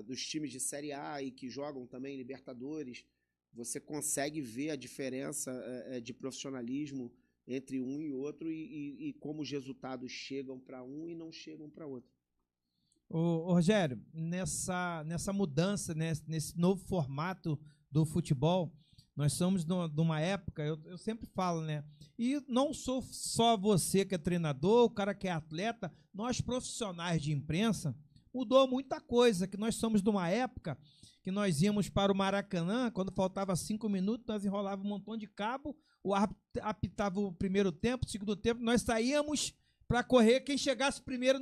dos times de Série A e que jogam também Libertadores, você consegue ver a diferença de profissionalismo entre um e outro e como os resultados chegam para um e não chegam para outro. Ô, Rogério, nessa mudança, nesse novo formato do futebol, nós somos de uma época, eu sempre falo, né? E não sou só você que é treinador, o cara que é atleta, nós profissionais de imprensa, mudou muita coisa, que nós somos de uma época que nós íamos para o Maracanã, quando faltava 5 minutos, nós enrolávamos um montão de cabo, o árbitro apitava o primeiro tempo, o segundo tempo, nós saíamos para correr quem chegasse primeiro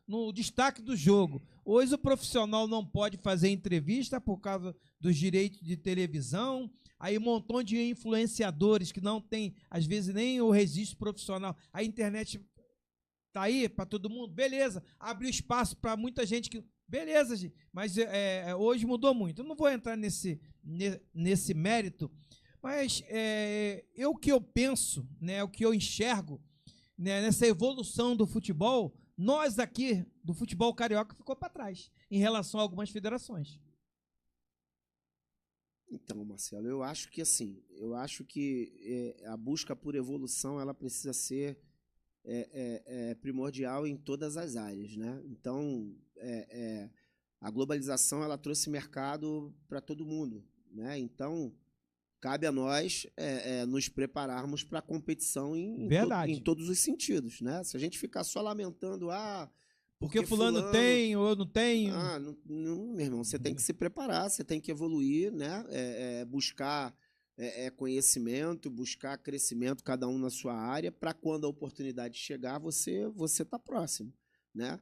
no destaque do jogo. Hoje o profissional não pode fazer entrevista por causa dos direitos de televisão, aí um montão de influenciadores que não tem, às vezes, nem o registro profissional. A internet tá aí para todo mundo, beleza, abriu espaço para muita gente que... Beleza, gente, mas hoje mudou muito. Eu não vou entrar nesse mérito, mas o que eu penso, né, o que eu enxergo, né, nessa evolução do futebol, nós aqui do futebol carioca ficou para trás em relação a algumas federações. Então, Marcelo, eu acho que a busca por evolução ela precisa ser primordial em todas as áreas, né? Então, a globalização ela trouxe mercado para todo mundo, né? Então, cabe a nós nos prepararmos para a competição em todos os sentidos, né? Se a gente ficar só lamentando, porque fulano tem ou eu não tenho... Não, meu irmão, você tem que se preparar, você tem que evoluir, né? Buscar conhecimento, buscar crescimento, cada um na sua área, para quando a oportunidade chegar, você tá próximo, né?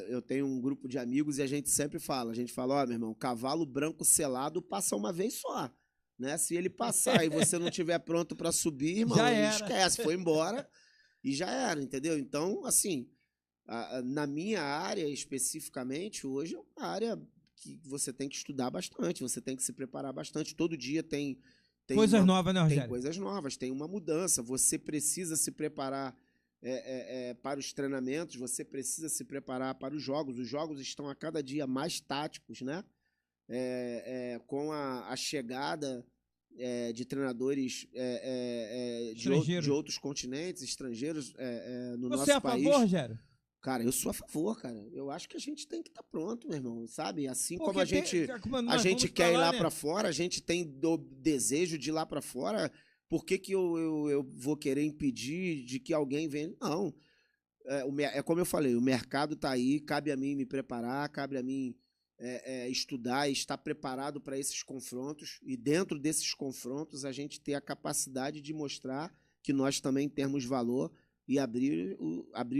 Eu tenho um grupo de amigos e a gente sempre fala, ó, meu irmão, cavalo branco selado passa uma vez só, né? Se ele passar e você não estiver pronto para subir, irmão, esquece, foi embora e já era, entendeu? Então, assim, na minha área especificamente, hoje é uma área que você tem que estudar bastante, você tem que se preparar bastante. Todo dia tem coisas novas, né, Rogério? Tem coisas novas, tem uma mudança. Você precisa se preparar para os treinamentos, você precisa se preparar para os jogos. Os jogos estão a cada dia mais táticos, né? Com a chegada de treinadores de outros continentes, estrangeiros no nosso país. Você é a favor, Rogério? Cara, eu sou a favor, cara. Eu acho que a gente tem que estar pronto, meu irmão, sabe? Assim como a gente quer ir lá para fora, a gente tem o desejo de ir lá para fora, por que eu vou querer impedir de que alguém venha? Não. É como eu falei, o mercado está aí, cabe a mim me preparar, cabe a mim estudar e estar preparado para esses confrontos. E dentro desses confrontos, a gente ter a capacidade de mostrar que nós também temos valor e abrir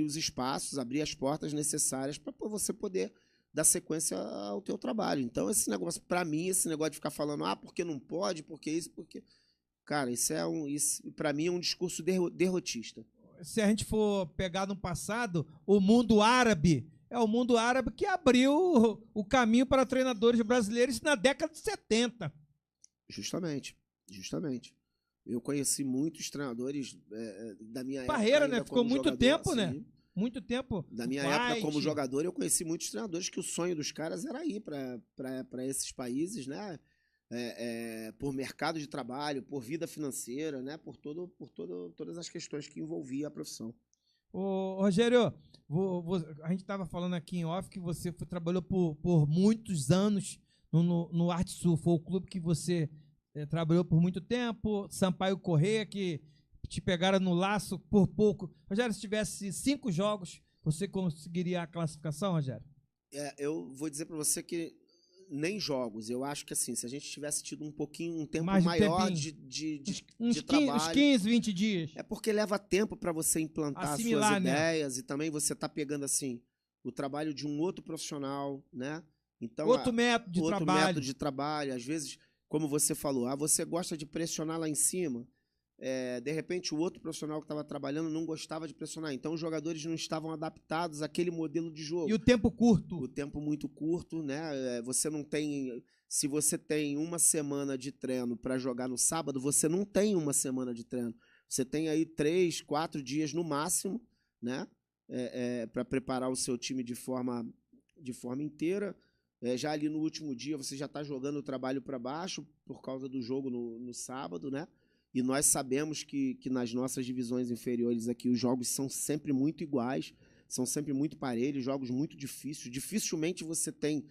os espaços, abrir as portas necessárias para você poder dar sequência ao teu trabalho. Então, esse negócio, para mim, esse negócio de ficar falando, porque não pode, porque isso, porque... Cara, isso para mim é um discurso derrotista. Se a gente for pegar no passado, o mundo árabe, é o mundo árabe que abriu o caminho para treinadores brasileiros na década de 70. Justamente. Eu conheci muitos treinadores da minha época. Parreira, né? Ficou muito jogador, tempo, assim, né? Muito tempo. Da minha época como jogador, eu conheci muitos treinadores que o sonho dos caras era ir para esses países, né? Por mercado de trabalho, por vida financeira, né? Por todas as questões que envolvia a profissão. Ô, Rogério, a gente estava falando aqui em off que você trabalhou por muitos anos no Arte Sul. Foi o clube que você trabalhou por muito tempo. Sampaio Corrêa, que te pegaram no laço por pouco. Rogério, se tivesse 5 jogos, você conseguiria a classificação, Rogério? Eu vou dizer para você que nem jogos. Eu acho que assim, se a gente tivesse tido um tempo mais maior de trabalho... Uns 15, 20 dias. É porque leva tempo para você implantar assimilar, as suas ideias, né? E também você tá pegando assim o trabalho de um outro profissional, né? Então, outro método de trabalho. Às vezes, como você falou, você gosta de pressionar lá em cima. De repente, o outro profissional que estava trabalhando não gostava de pressionar. Então, os jogadores não estavam adaptados àquele modelo de jogo. E o tempo curto. O tempo muito curto, né? Você não tem... Se você tem uma semana de treino para jogar no sábado, você não tem uma semana de treino. Você tem aí 3, 4 dias no máximo, né? Para preparar o seu time de forma inteira. Já ali no último dia, você já está jogando o trabalho para baixo por causa do jogo no sábado, né? E nós sabemos que nas nossas divisões inferiores aqui os jogos são sempre muito iguais, são sempre muito parelhos, jogos muito difíceis. Dificilmente você tem...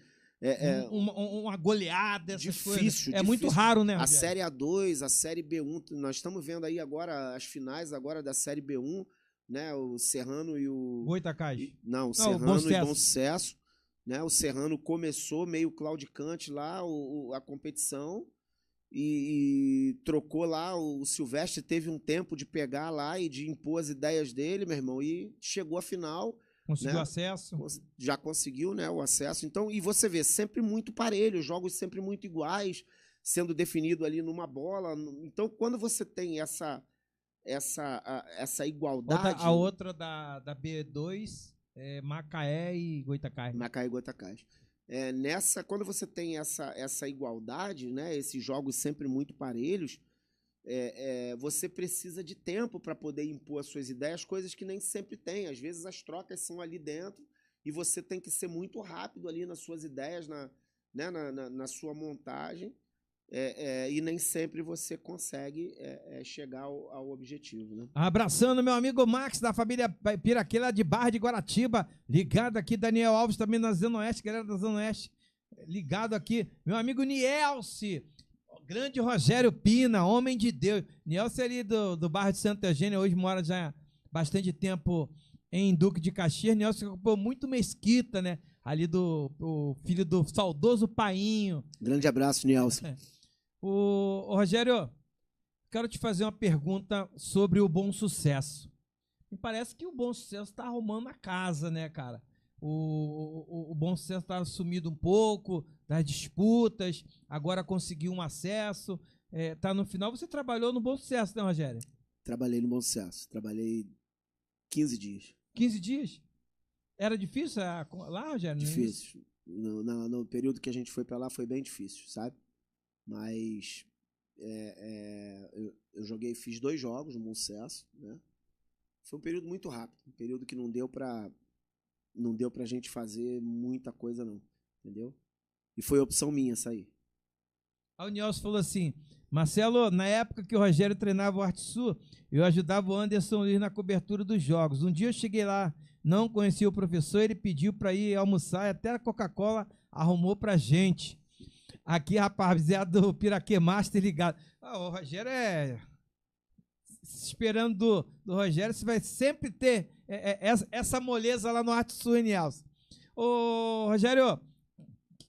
uma goleada, essas coisas. Difícil. Muito raro, né, Rogério? A Série A2, a Série B1, nós estamos vendo aí agora as finais agora da Série B1, né? O Serrano e o... Goitacás. Não, Serrano e Bom Sucesso. Né? O Serrano começou meio claudicante lá a competição, e trocou lá, o Silvestre teve um tempo de pegar lá e de impor as ideias dele, meu irmão, e chegou à final. Conseguiu acesso. Já conseguiu, né, o acesso. Então, e você vê, sempre muito parelho, jogos sempre muito iguais, sendo definido ali numa bola. Então, quando você tem essa igualdade... A outra da B2 é Macaé e Goitacás. Macaé e Goitacás. Quando você tem essa igualdade, né, esses jogos sempre muito parelhos, você precisa de tempo para poder impor as suas ideias, coisas que nem sempre tem. Às vezes as trocas são ali dentro e você tem que ser muito rápido ali nas suas ideias, na sua montagem, e nem sempre você consegue chegar ao objetivo, né? Abraçando meu amigo Max, da família Piraquê, lá de Barra de Guaratiba, ligado aqui, Daniel Alves também na Zona Oeste, galera da Zona Oeste, ligado aqui, meu amigo Nielce, grande Rogério Pina, homem de Deus. Nielce ali do bairro de Santa Eugênia, hoje mora já há bastante tempo em Duque de Caxias. Nielce ocupou muito Mesquita, né? Ali o filho do saudoso Painho. Grande abraço, Nielce. Ô, Rogério, quero te fazer uma pergunta sobre o Bom Sucesso. Me parece que o Bom Sucesso está arrumando a casa, né, cara? O Bom Sucesso está sumido um pouco das disputas, agora conseguiu um acesso, tá no final. Você trabalhou no Bom Sucesso, né, Rogério? Trabalhei no Bom Sucesso, trabalhei 15 dias. 15 dias? Era difícil lá, Rogério? Difícil. No período que a gente foi para lá foi bem difícil, sabe? Mas eu joguei, fiz 2 jogos no Bom Sucesso, né? Foi um período muito rápido, um período que não deu pra gente fazer muita coisa não, entendeu? E foi opção minha sair. O Nelson falou assim: Marcelo, na época que o Rogério treinava o Arte Sul, eu ajudava o Anderson Luiz na cobertura dos jogos. Um dia eu cheguei lá, não conhecia o professor, ele pediu para ir almoçar e até a Coca-Cola arrumou pra gente. Aqui, rapaziada do Piraquê Master ligado. O Rogério esperando do Rogério, você vai sempre ter essa moleza lá no Arte Sul, Nelson. Ô, Rogério, o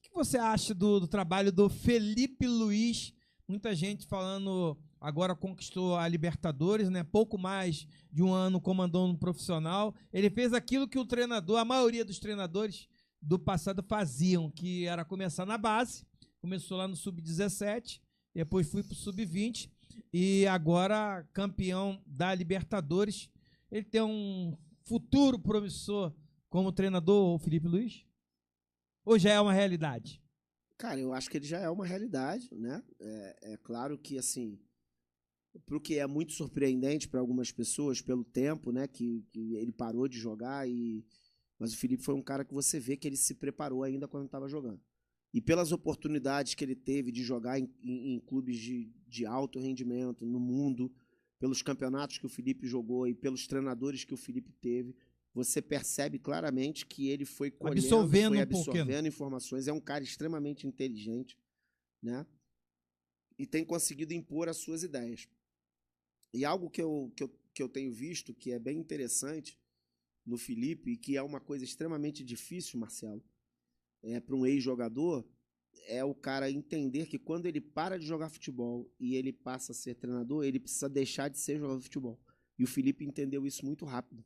que você acha do trabalho do Felipe Luiz? Muita gente falando, agora conquistou a Libertadores, né? Pouco mais de um ano comandando um profissional. Ele fez aquilo que a maioria dos treinadores do passado faziam, que era começar na base. Começou lá no Sub-17, depois fui para o Sub-20 e agora campeão da Libertadores. Ele tem um futuro promissor como treinador, o Felipe Luiz? Ou já é uma realidade? Cara, eu acho que ele já é uma realidade, né? É claro que, assim, pro que é muito surpreendente para algumas pessoas, pelo tempo, né, que ele parou de jogar, mas o Felipe foi um cara que você vê que ele se preparou ainda quando estava jogando. E pelas oportunidades que ele teve de jogar em clubes de alto rendimento no mundo, pelos campeonatos que o Felipe jogou e pelos treinadores que o Felipe teve, você percebe claramente que ele foi colhendo, absorvendo informações. É um cara extremamente inteligente, né? E tem conseguido impor as suas ideias. E algo que eu tenho visto que é bem interessante no Felipe, e que é uma coisa extremamente difícil, Marcelo, para um ex-jogador, é o cara entender que quando ele para de jogar futebol e ele passa a ser treinador, ele precisa deixar de ser jogador de futebol. E o Felipe entendeu isso muito rápido,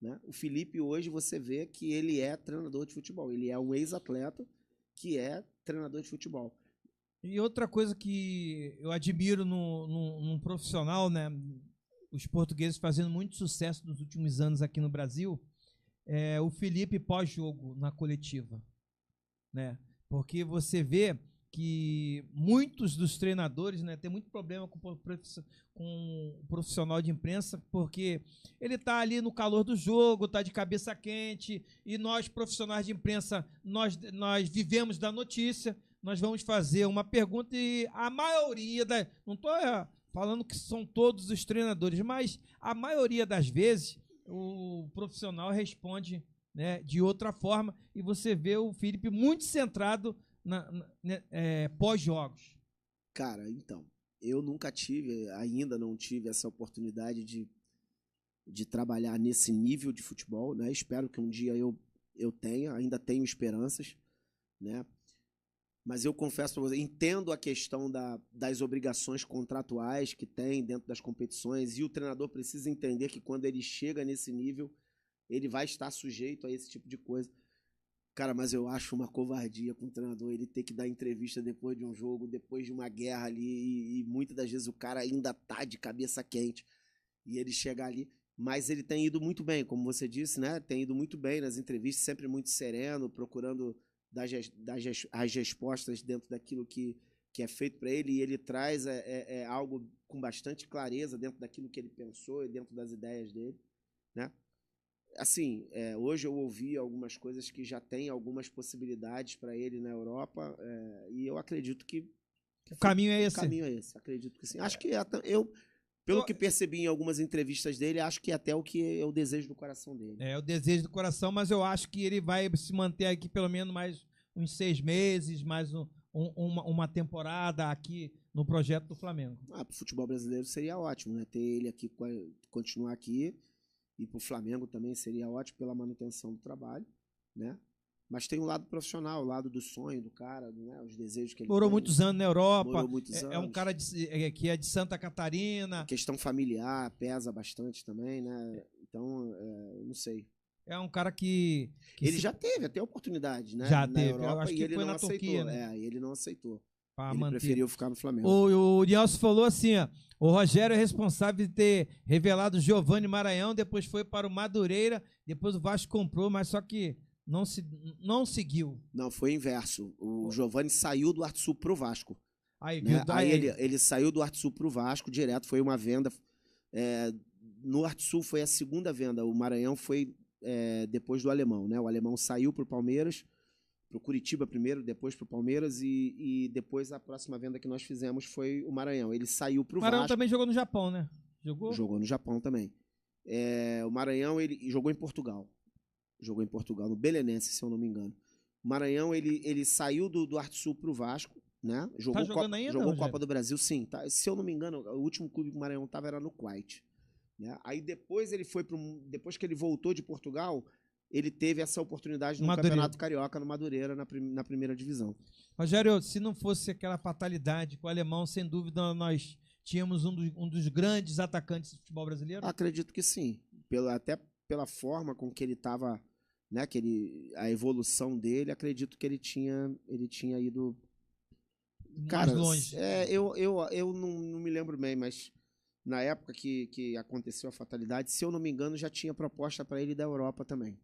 né? O Felipe hoje você vê que ele é treinador de futebol. Ele é um ex-atleta que é treinador de futebol. E outra coisa que eu admiro num profissional, né? Os portugueses fazendo muito sucesso nos últimos anos aqui no Brasil, é o Felipe pós-jogo na coletiva, né? Porque você vê que muitos dos treinadores, né, tem muito problema com o profissional de imprensa, porque ele está ali no calor do jogo, está de cabeça quente, e nós, profissionais de imprensa, nós vivemos da notícia. Nós vamos fazer uma pergunta e a maioria não estou falando que são todos os treinadores, mas a maioria das vezes o profissional responde, né, de outra forma, e você vê o Felipe muito centrado pós-jogos. Cara, então, eu ainda não tive essa oportunidade de trabalhar nesse nível de futebol, né? Espero que um dia eu tenha, ainda tenho esperanças, né? Mas eu confesso para você, entendo a questão das obrigações contratuais que tem dentro das competições, e o treinador precisa entender que quando ele chega nesse nível, ele vai estar sujeito a esse tipo de coisa. Cara, mas eu acho uma covardia com o treinador ele ter que dar entrevista depois de um jogo, depois de uma guerra ali, e muitas das vezes o cara ainda tá de cabeça quente, e ele chegar ali. Mas ele tem ido muito bem, como você disse, né? Tem ido muito bem nas entrevistas, sempre muito sereno, procurando as respostas dentro daquilo que é feito para ele, e ele traz algo com bastante clareza dentro daquilo que ele pensou e dentro das ideias dele, né? Assim, hoje eu ouvi algumas coisas que já tem algumas possibilidades para ele na Europa, e eu acredito que o caminho é esse. O caminho é esse, acredito que sim. Acho que pelo que percebi em algumas entrevistas dele, acho que até o que é o desejo do coração dele. É o desejo do coração, mas eu acho que ele vai se manter aqui pelo menos mais uns 6 meses, mais uma temporada aqui no projeto do Flamengo. Para o futebol brasileiro seria ótimo, né? Ter ele aqui, continuar aqui, e para o Flamengo também seria ótimo pela manutenção do trabalho, né? Mas tem o lado profissional, o lado do sonho do cara, né? Os desejos que ele Morou tem. muitos anos na Europa. Morou muitos É um anos. cara que é de Santa Catarina. A questão familiar pesa bastante também, né? Então, não sei. É um cara que Ele já teve até oportunidade, né? Já na teve. Europa, Eu acho e que ele foi não na aceitou. Turquia, né? Ele não aceitou. pra Ele manter. preferiu ficar no Flamengo. O Nelson falou assim, ó, o Rogério é responsável de ter revelado o Giovani Maranhão, depois foi para o Madureira, depois o Vasco comprou, mas só que não seguiu. Não, foi o inverso. O Giovani saiu do Artsul pro Vasco. Aí, Né? viu, Aí ele saiu do Artsul pro Vasco direto, foi uma venda. No Artsul foi a segunda venda, o Maranhão foi depois do Alemão, né? O Alemão saiu pro Palmeiras, pro Curitiba primeiro, depois pro Palmeiras e depois a próxima venda que nós fizemos foi o Maranhão. Ele saiu pro o Maranhão Vasco. também jogou no Japão, né? Jogou no Japão também. O Maranhão, ele jogou em Portugal. Jogou em Portugal, no Belenenses, se eu não me engano. O Maranhão, ele saiu do Artsul pro Vasco, né? Jogou jogando ainda, jogou Rogério? Copa do Brasil, sim. Tá? Se eu não me engano, o último clube que o Maranhão estava era no Kuwait. Né? Aí depois ele foi depois que ele voltou de Portugal, ele teve essa oportunidade no Madureira. Campeonato Carioca, no Madureira, na primeira divisão. Rogério, se não fosse aquela fatalidade com o Alemão, sem dúvida nós tínhamos um dos grandes atacantes do futebol brasileiro? Acredito que sim. Até pela forma com que ele estava, né, a evolução dele, acredito que ele tinha ido Mais longe. Eu não me lembro bem, mas na época que aconteceu a fatalidade, se eu não me engano, já tinha proposta para ele da Europa também.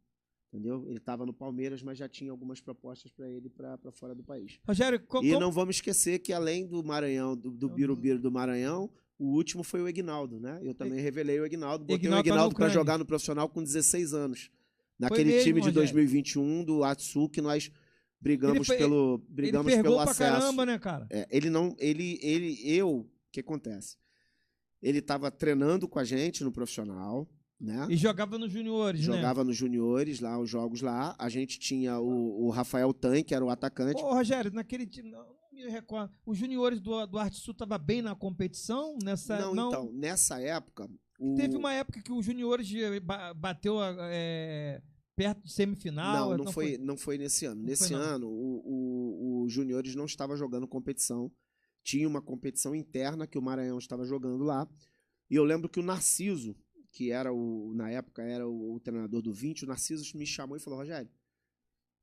Entendeu? Ele estava no Palmeiras, mas já tinha algumas propostas para ele para fora do país. Rogério, não vamos esquecer que além do Maranhão, do Birubiru do Maranhão, o último foi o Egnaldo, né? Eu também revelei o Egnaldo, botei o Egnaldo para jogar no profissional com 16 anos. Naquele mesmo, time de Rogério. 2021 do Atsu, que nós brigamos ele pelo pra acesso. caramba, né, cara? O que acontece? Ele estava treinando com a gente no profissional, né? E jogava nos juniores, né? Jogava nos juniores, lá, os jogos lá. A gente tinha o Rafael Tan, que era o atacante. Ô, Rogério, naquele time, não me recordo, os juniores do Arte Sul estavam bem na competição? Então, nessa época... Teve uma época que os juniores bateu perto de semifinal. Não foi nesse ano. Nesse ano, o juniores não estava jogando competição. Tinha uma competição interna que o Maranhão estava jogando lá. E eu lembro que o Narciso, que na época era o treinador do 20, o Narciso me chamou e falou: Rogério,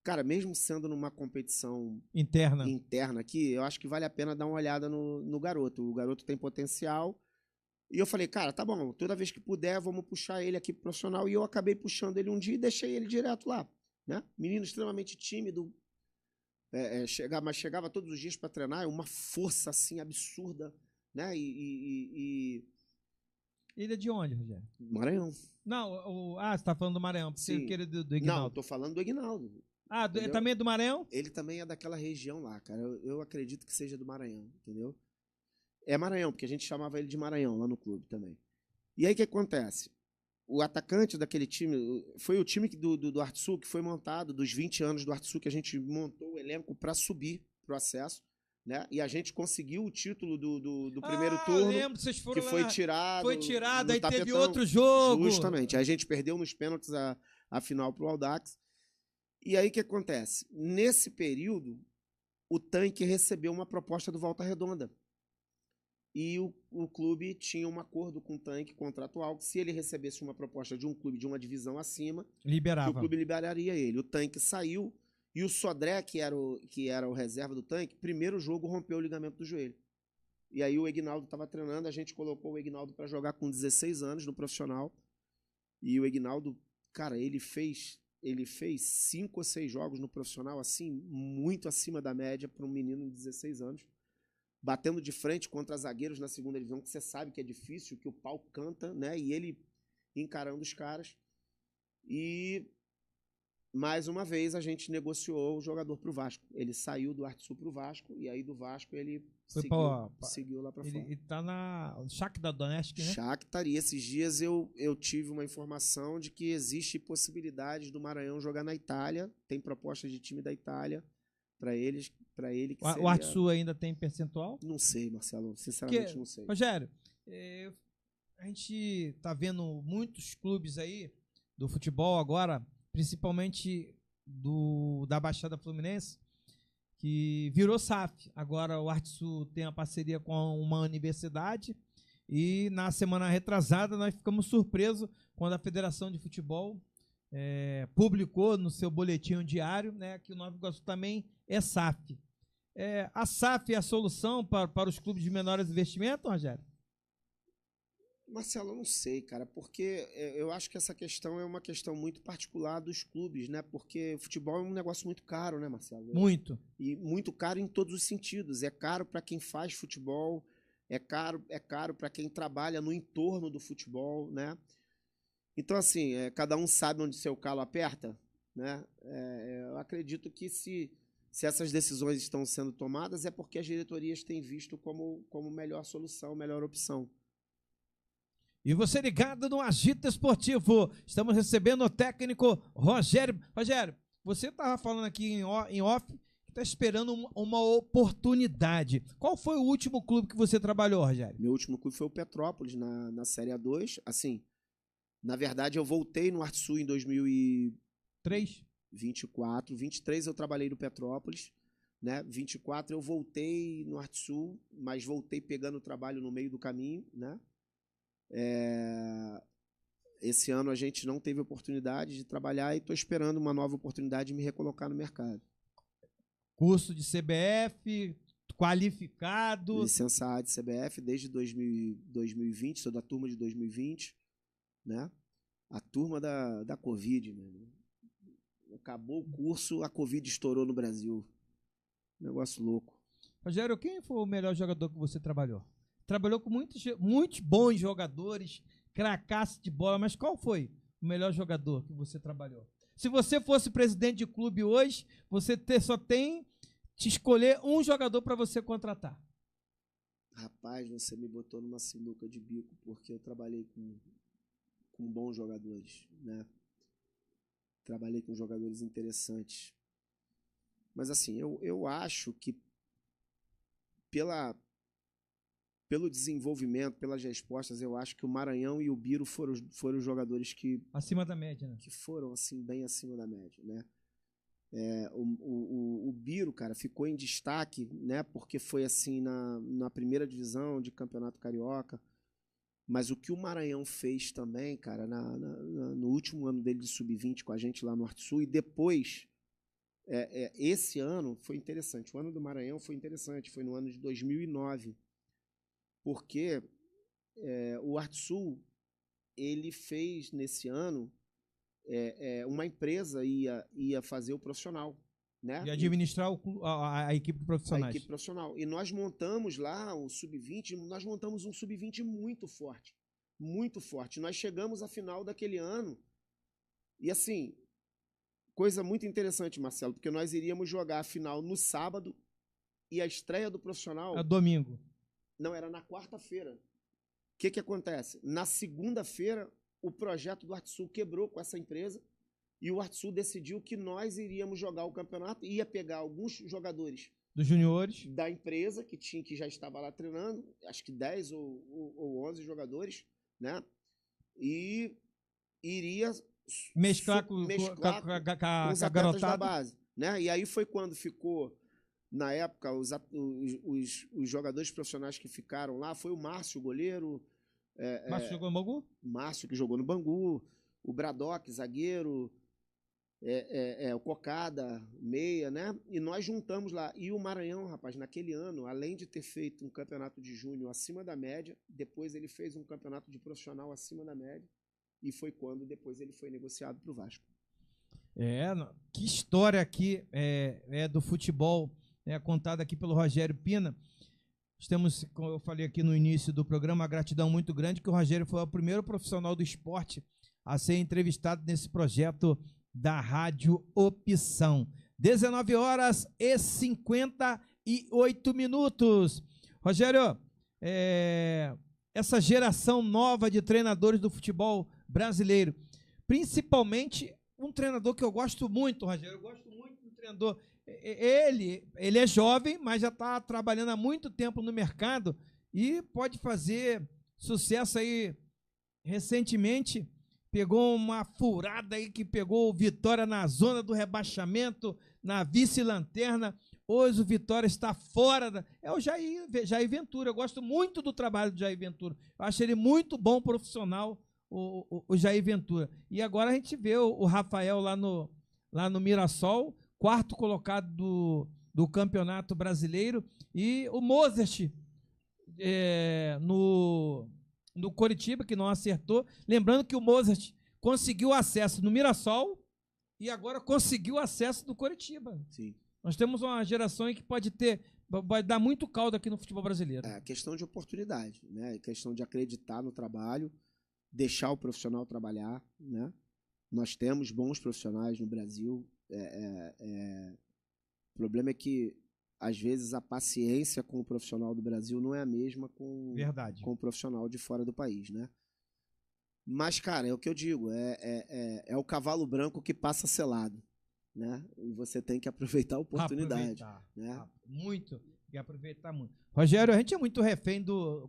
cara, mesmo sendo numa competição interna aqui, eu acho que vale a pena dar uma olhada no garoto. O garoto tem potencial. E eu falei, cara, tá bom, toda vez que puder, vamos puxar ele aqui pro profissional. E eu acabei puxando ele um dia e deixei ele direto lá, né? Menino extremamente tímido, mas chegava todos os dias para treinar, uma força assim absurda, né? Ele é de onde, Rogério? Maranhão. Não, você tá falando do Maranhão, porque ele é do Egnaldo. Não, tô falando do Egnaldo. Ele também é do Maranhão? Ele também é daquela região lá, cara. Eu acredito que seja do Maranhão, entendeu? É Maranhão, porque a gente chamava ele de Maranhão lá no clube também. E aí o que acontece? O atacante daquele time, foi o time do Artsul que foi montado, dos 20 anos do Artsul, que a gente montou o elenco para subir pro acesso, né? E a gente conseguiu o título do primeiro turno, lembro, vocês foram que lá, foi tirado. Foi tirado, no aí tapetão. teve outro jogo. Justamente. Aí a gente perdeu nos pênaltis a final pro Audax. E aí o que acontece? Nesse período, o Tanque recebeu uma proposta do Volta Redonda. E o clube tinha um acordo com o Tanque contratual que se ele recebesse uma proposta de um clube de uma divisão acima, liberava. que o clube liberaria ele. O Tanque saiu e o Sodré, que era o reserva do Tanque, primeiro jogo rompeu o ligamento do joelho. E aí o Egnaldo estava treinando, a gente colocou o Egnaldo para jogar com 16 anos no profissional. E o Egnaldo, cara, ele fez 5 ou 6 jogos no profissional, assim, muito acima da média para um menino de 16 anos. Batendo de frente contra zagueiros na segunda divisão, que você sabe que é difícil, que o pau canta, né? E ele encarando os caras. E, mais uma vez, a gente negociou o jogador pro Vasco. Ele saiu do Artsul pro Vasco, e aí do Vasco ele seguiu lá pra fora. Ele tá na Shakhtar Donetsk, né? Shakhtar, e esses dias eu tive uma informação de que existe possibilidade do Maranhão jogar na Itália. Tem proposta de time da Itália para ele que seria... O Artsul ainda tem percentual? Não sei, Marcelo, sinceramente não sei. Rogério, a gente tá vendo muitos clubes aí do futebol agora, principalmente da Baixada Fluminense, que virou SAF. Agora o ArtSul tem a parceria com uma universidade e na semana retrasada nós ficamos surpresos quando a Federação de Futebol publicou no seu boletim diário, né, que o Nova Iguaçu também é SAF. A SAF é a solução para os clubes de menores investimentos, Rogério? Marcelo, eu não sei, cara, porque eu acho que essa questão é uma questão muito particular dos clubes, né? Porque futebol é um negócio muito caro, né, Marcelo? Muito. E muito caro em todos os sentidos. É caro para quem faz futebol, é caro para quem trabalha no entorno do futebol, né? Então, assim, cada um sabe onde seu calo aperta, né? Eu acredito que se essas decisões estão sendo tomadas é porque as diretorias têm visto como melhor solução, melhor opção. E você ligado no Agito Esportivo. Estamos recebendo o técnico Rogério. Rogério, você estava falando aqui em off que está esperando uma oportunidade. Qual foi o último clube que você trabalhou, Rogério? Meu último clube foi o Petrópolis, na Série A2. Assim, na verdade, eu voltei no ArtSul em 2024. 23 eu trabalhei no Petrópolis. Né? 24 eu voltei no ArtSul, mas voltei pegando o trabalho no meio do caminho, né? Esse ano a gente não teve oportunidade de trabalhar e estou esperando uma nova oportunidade de me recolocar no mercado. Curso de CBF, qualificado. Licença A de CBF desde 2020, sou da turma de 2020, né? A turma da Covid, né? Acabou o curso, a Covid estourou no Brasil. Negócio louco. Rogério, quem foi o melhor jogador que você trabalhou? Trabalhou com muitos bons jogadores, cracaço de bola, mas qual foi o melhor jogador que você trabalhou? Se você fosse presidente de clube hoje, você só tem te escolher um jogador para você contratar. Rapaz, você me botou numa sinuca de bico, porque eu trabalhei com bons jogadores, né? Trabalhei com jogadores interessantes. Mas assim, eu acho que pelo desenvolvimento, pelas respostas, eu acho que o Maranhão e o Biro foram os jogadores que... Acima da média, né? Que foram, assim, bem acima da média, né? O Biro, cara, ficou em destaque, né? Porque foi, assim, na primeira divisão de Campeonato Carioca. Mas o que o Maranhão fez também, cara, no último ano dele de Sub-20 com a gente lá no ArtSul, e depois... esse ano foi interessante. O ano do Maranhão foi interessante. Foi no ano de 2009. Porque o ArtSul, ele fez nesse ano, uma empresa ia fazer o profissional. Né? E administrar a equipe de profissionais. A equipe profissional. E nós montamos lá o Sub-20, nós montamos um Sub-20 muito forte. Muito forte. Nós chegamos à final daquele ano. E assim, coisa muito interessante, Marcelo, porque nós iríamos jogar a final no sábado e a estreia do profissional... domingo. Não, era na quarta-feira. O que acontece? Na segunda-feira, o projeto do ArtSul quebrou com essa empresa e o ArtSul decidiu que nós iríamos jogar o campeonato e ia pegar alguns jogadores dos juniores da empresa que já estava lá treinando, acho que 10 ou 11 jogadores, né? E iria mesclar com os atletas da base, né? E aí foi quando ficou... Na época, os jogadores profissionais que ficaram lá foi o Márcio, o goleiro. Márcio jogou no Bangu? Márcio, que jogou no Bangu. O Bradock, zagueiro. O Cocada, meia, né? E nós juntamos lá. E o Maranhão, rapaz, naquele ano, além de ter feito um campeonato de júnior acima da média, depois ele fez um campeonato de profissional acima da média. E foi quando depois ele foi negociado para o Vasco. Que história aqui do futebol. Contada aqui pelo Rogério Pina. Temos, como eu falei aqui no início do programa, uma gratidão muito grande que o Rogério foi o primeiro profissional do esporte a ser entrevistado nesse projeto da Rádio Opção. 19h58. Rogério, essa geração nova de treinadores do futebol brasileiro, principalmente um treinador que eu gosto muito, Rogério, eu gosto muito do treinador. Ele é jovem, mas já está trabalhando há muito tempo no mercado e pode fazer sucesso aí. Recentemente pegou uma furada aí que pegou o Vitória na zona do rebaixamento, na vice-lanterna. Hoje o Vitória está fora. É o Jair Ventura. Eu gosto muito do trabalho do Jair Ventura. Eu acho ele muito bom profissional, o Jair Ventura. E agora a gente vê o Rafael lá no Mirassol, quarto colocado do Campeonato Brasileiro, e o Mozart no Coritiba, que não acertou. Lembrando que o Mozart conseguiu acesso no Mirassol e agora conseguiu acesso no Coritiba. Sim. Nós temos uma geração aí que pode dar muito caldo aqui no futebol brasileiro. É questão de oportunidade, né? É questão de acreditar no trabalho, deixar o profissional trabalhar, né? Nós temos bons profissionais no Brasil. O problema é que, às vezes, a paciência com o profissional do Brasil não é a mesma com o profissional de fora do país, né? Mas, cara, é o que eu digo, é o cavalo branco que passa selado, né? E você tem que aproveitar a oportunidade. Né? Muito, e aproveitar muito. Rogério, a gente é muito refém do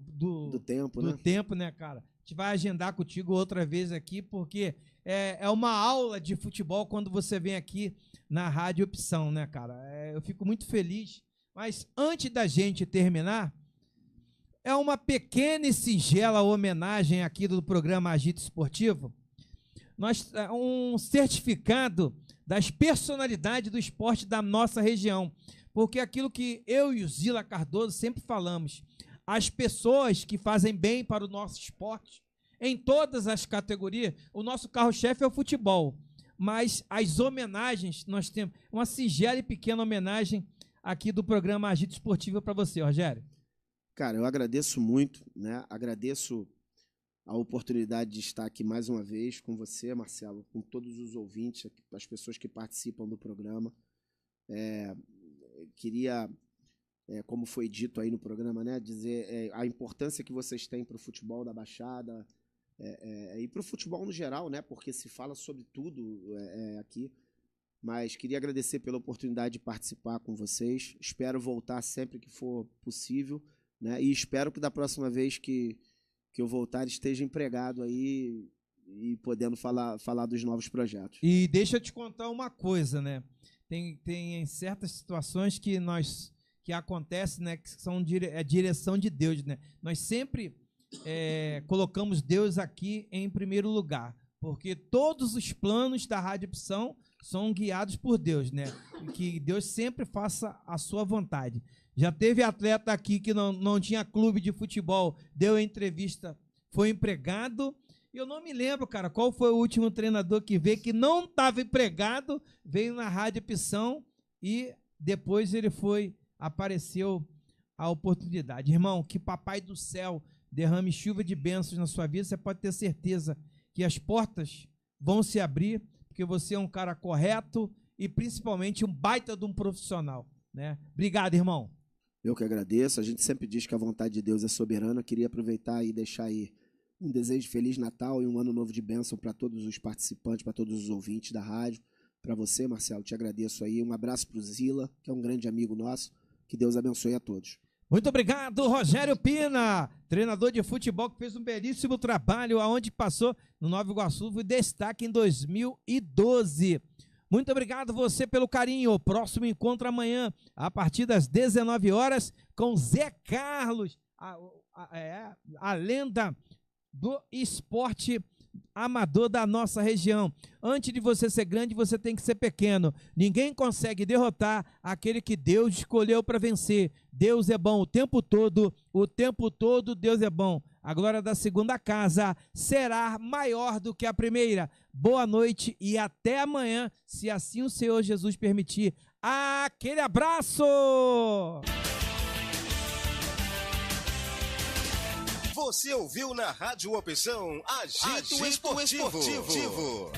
tempo, do tempo, né, cara? A gente vai agendar contigo outra vez aqui, porque é uma aula de futebol quando você vem aqui na Rádio Opção, né, cara? Eu fico muito feliz. Mas antes da gente terminar, é uma pequena e singela homenagem aqui do programa Agito Esportivo. Um certificado das personalidades do esporte da nossa região. Porque aquilo que eu e o Zila Cardoso sempre falamos, as pessoas que fazem bem para o nosso esporte, em todas as categorias, o nosso carro-chefe é o futebol. Mas as homenagens, nós temos uma singela e pequena homenagem aqui do programa Agito Esportivo para você, Rogério. Cara, eu agradeço muito, né? Agradeço a oportunidade de estar aqui mais uma vez com você, Marcelo, com todos os ouvintes, as pessoas que participam do programa. Queria, como foi dito aí no programa, né, dizer a importância que vocês têm para o futebol da Baixada e para o futebol no geral, né? Porque se fala sobre tudo aqui. Mas queria agradecer pela oportunidade de participar com vocês. Espero voltar sempre que for possível, né? E espero que da próxima vez que eu voltar esteja empregado aí e podendo falar dos novos projetos. E deixa eu te contar uma coisa, né? Tem certas situações que acontecem, né? Que são direção de Deus, né? Nós sempre colocamos Deus aqui em primeiro lugar, porque todos os planos da Rádio Opção são guiados por Deus, né? Que Deus sempre faça a sua vontade. Já teve atleta aqui que não tinha clube de futebol, deu entrevista, foi empregado. E eu não me lembro, cara, qual foi o último treinador que veio, que não estava empregado, veio na Rádio Opção e depois apareceu a oportunidade. Irmão, que Papai do Céu derrame chuva de bênçãos na sua vida, você pode ter certeza que as portas vão se abrir, porque você é um cara correto e principalmente um baita de um profissional, né? Obrigado, irmão. Eu que agradeço. A gente sempre diz que a vontade de Deus é soberana. Eu queria aproveitar e deixar aí um desejo de Feliz Natal e um ano novo de bênção para todos os participantes, para todos os ouvintes da rádio. Para você, Marcelo, te agradeço aí. Um abraço para o Zila, que é um grande amigo nosso. Que Deus abençoe a todos. Muito obrigado, Rogério Pina, treinador de futebol que fez um belíssimo trabalho aonde passou no Nova Iguaçu, foi destaque em 2012. Muito obrigado você pelo carinho. O próximo encontro amanhã, a partir das 19 horas, com Zé Carlos, a lenda do esporte amador da nossa região. Antes de você ser grande, você tem que ser pequeno. Ninguém consegue derrotar aquele que Deus escolheu para vencer. Deus é bom o tempo todo Deus é bom. A glória da segunda casa será maior do que a primeira. Boa noite e até amanhã, se assim o Senhor Jesus permitir. Aquele abraço! Você ouviu na Rádio Opção Agito Esportivo.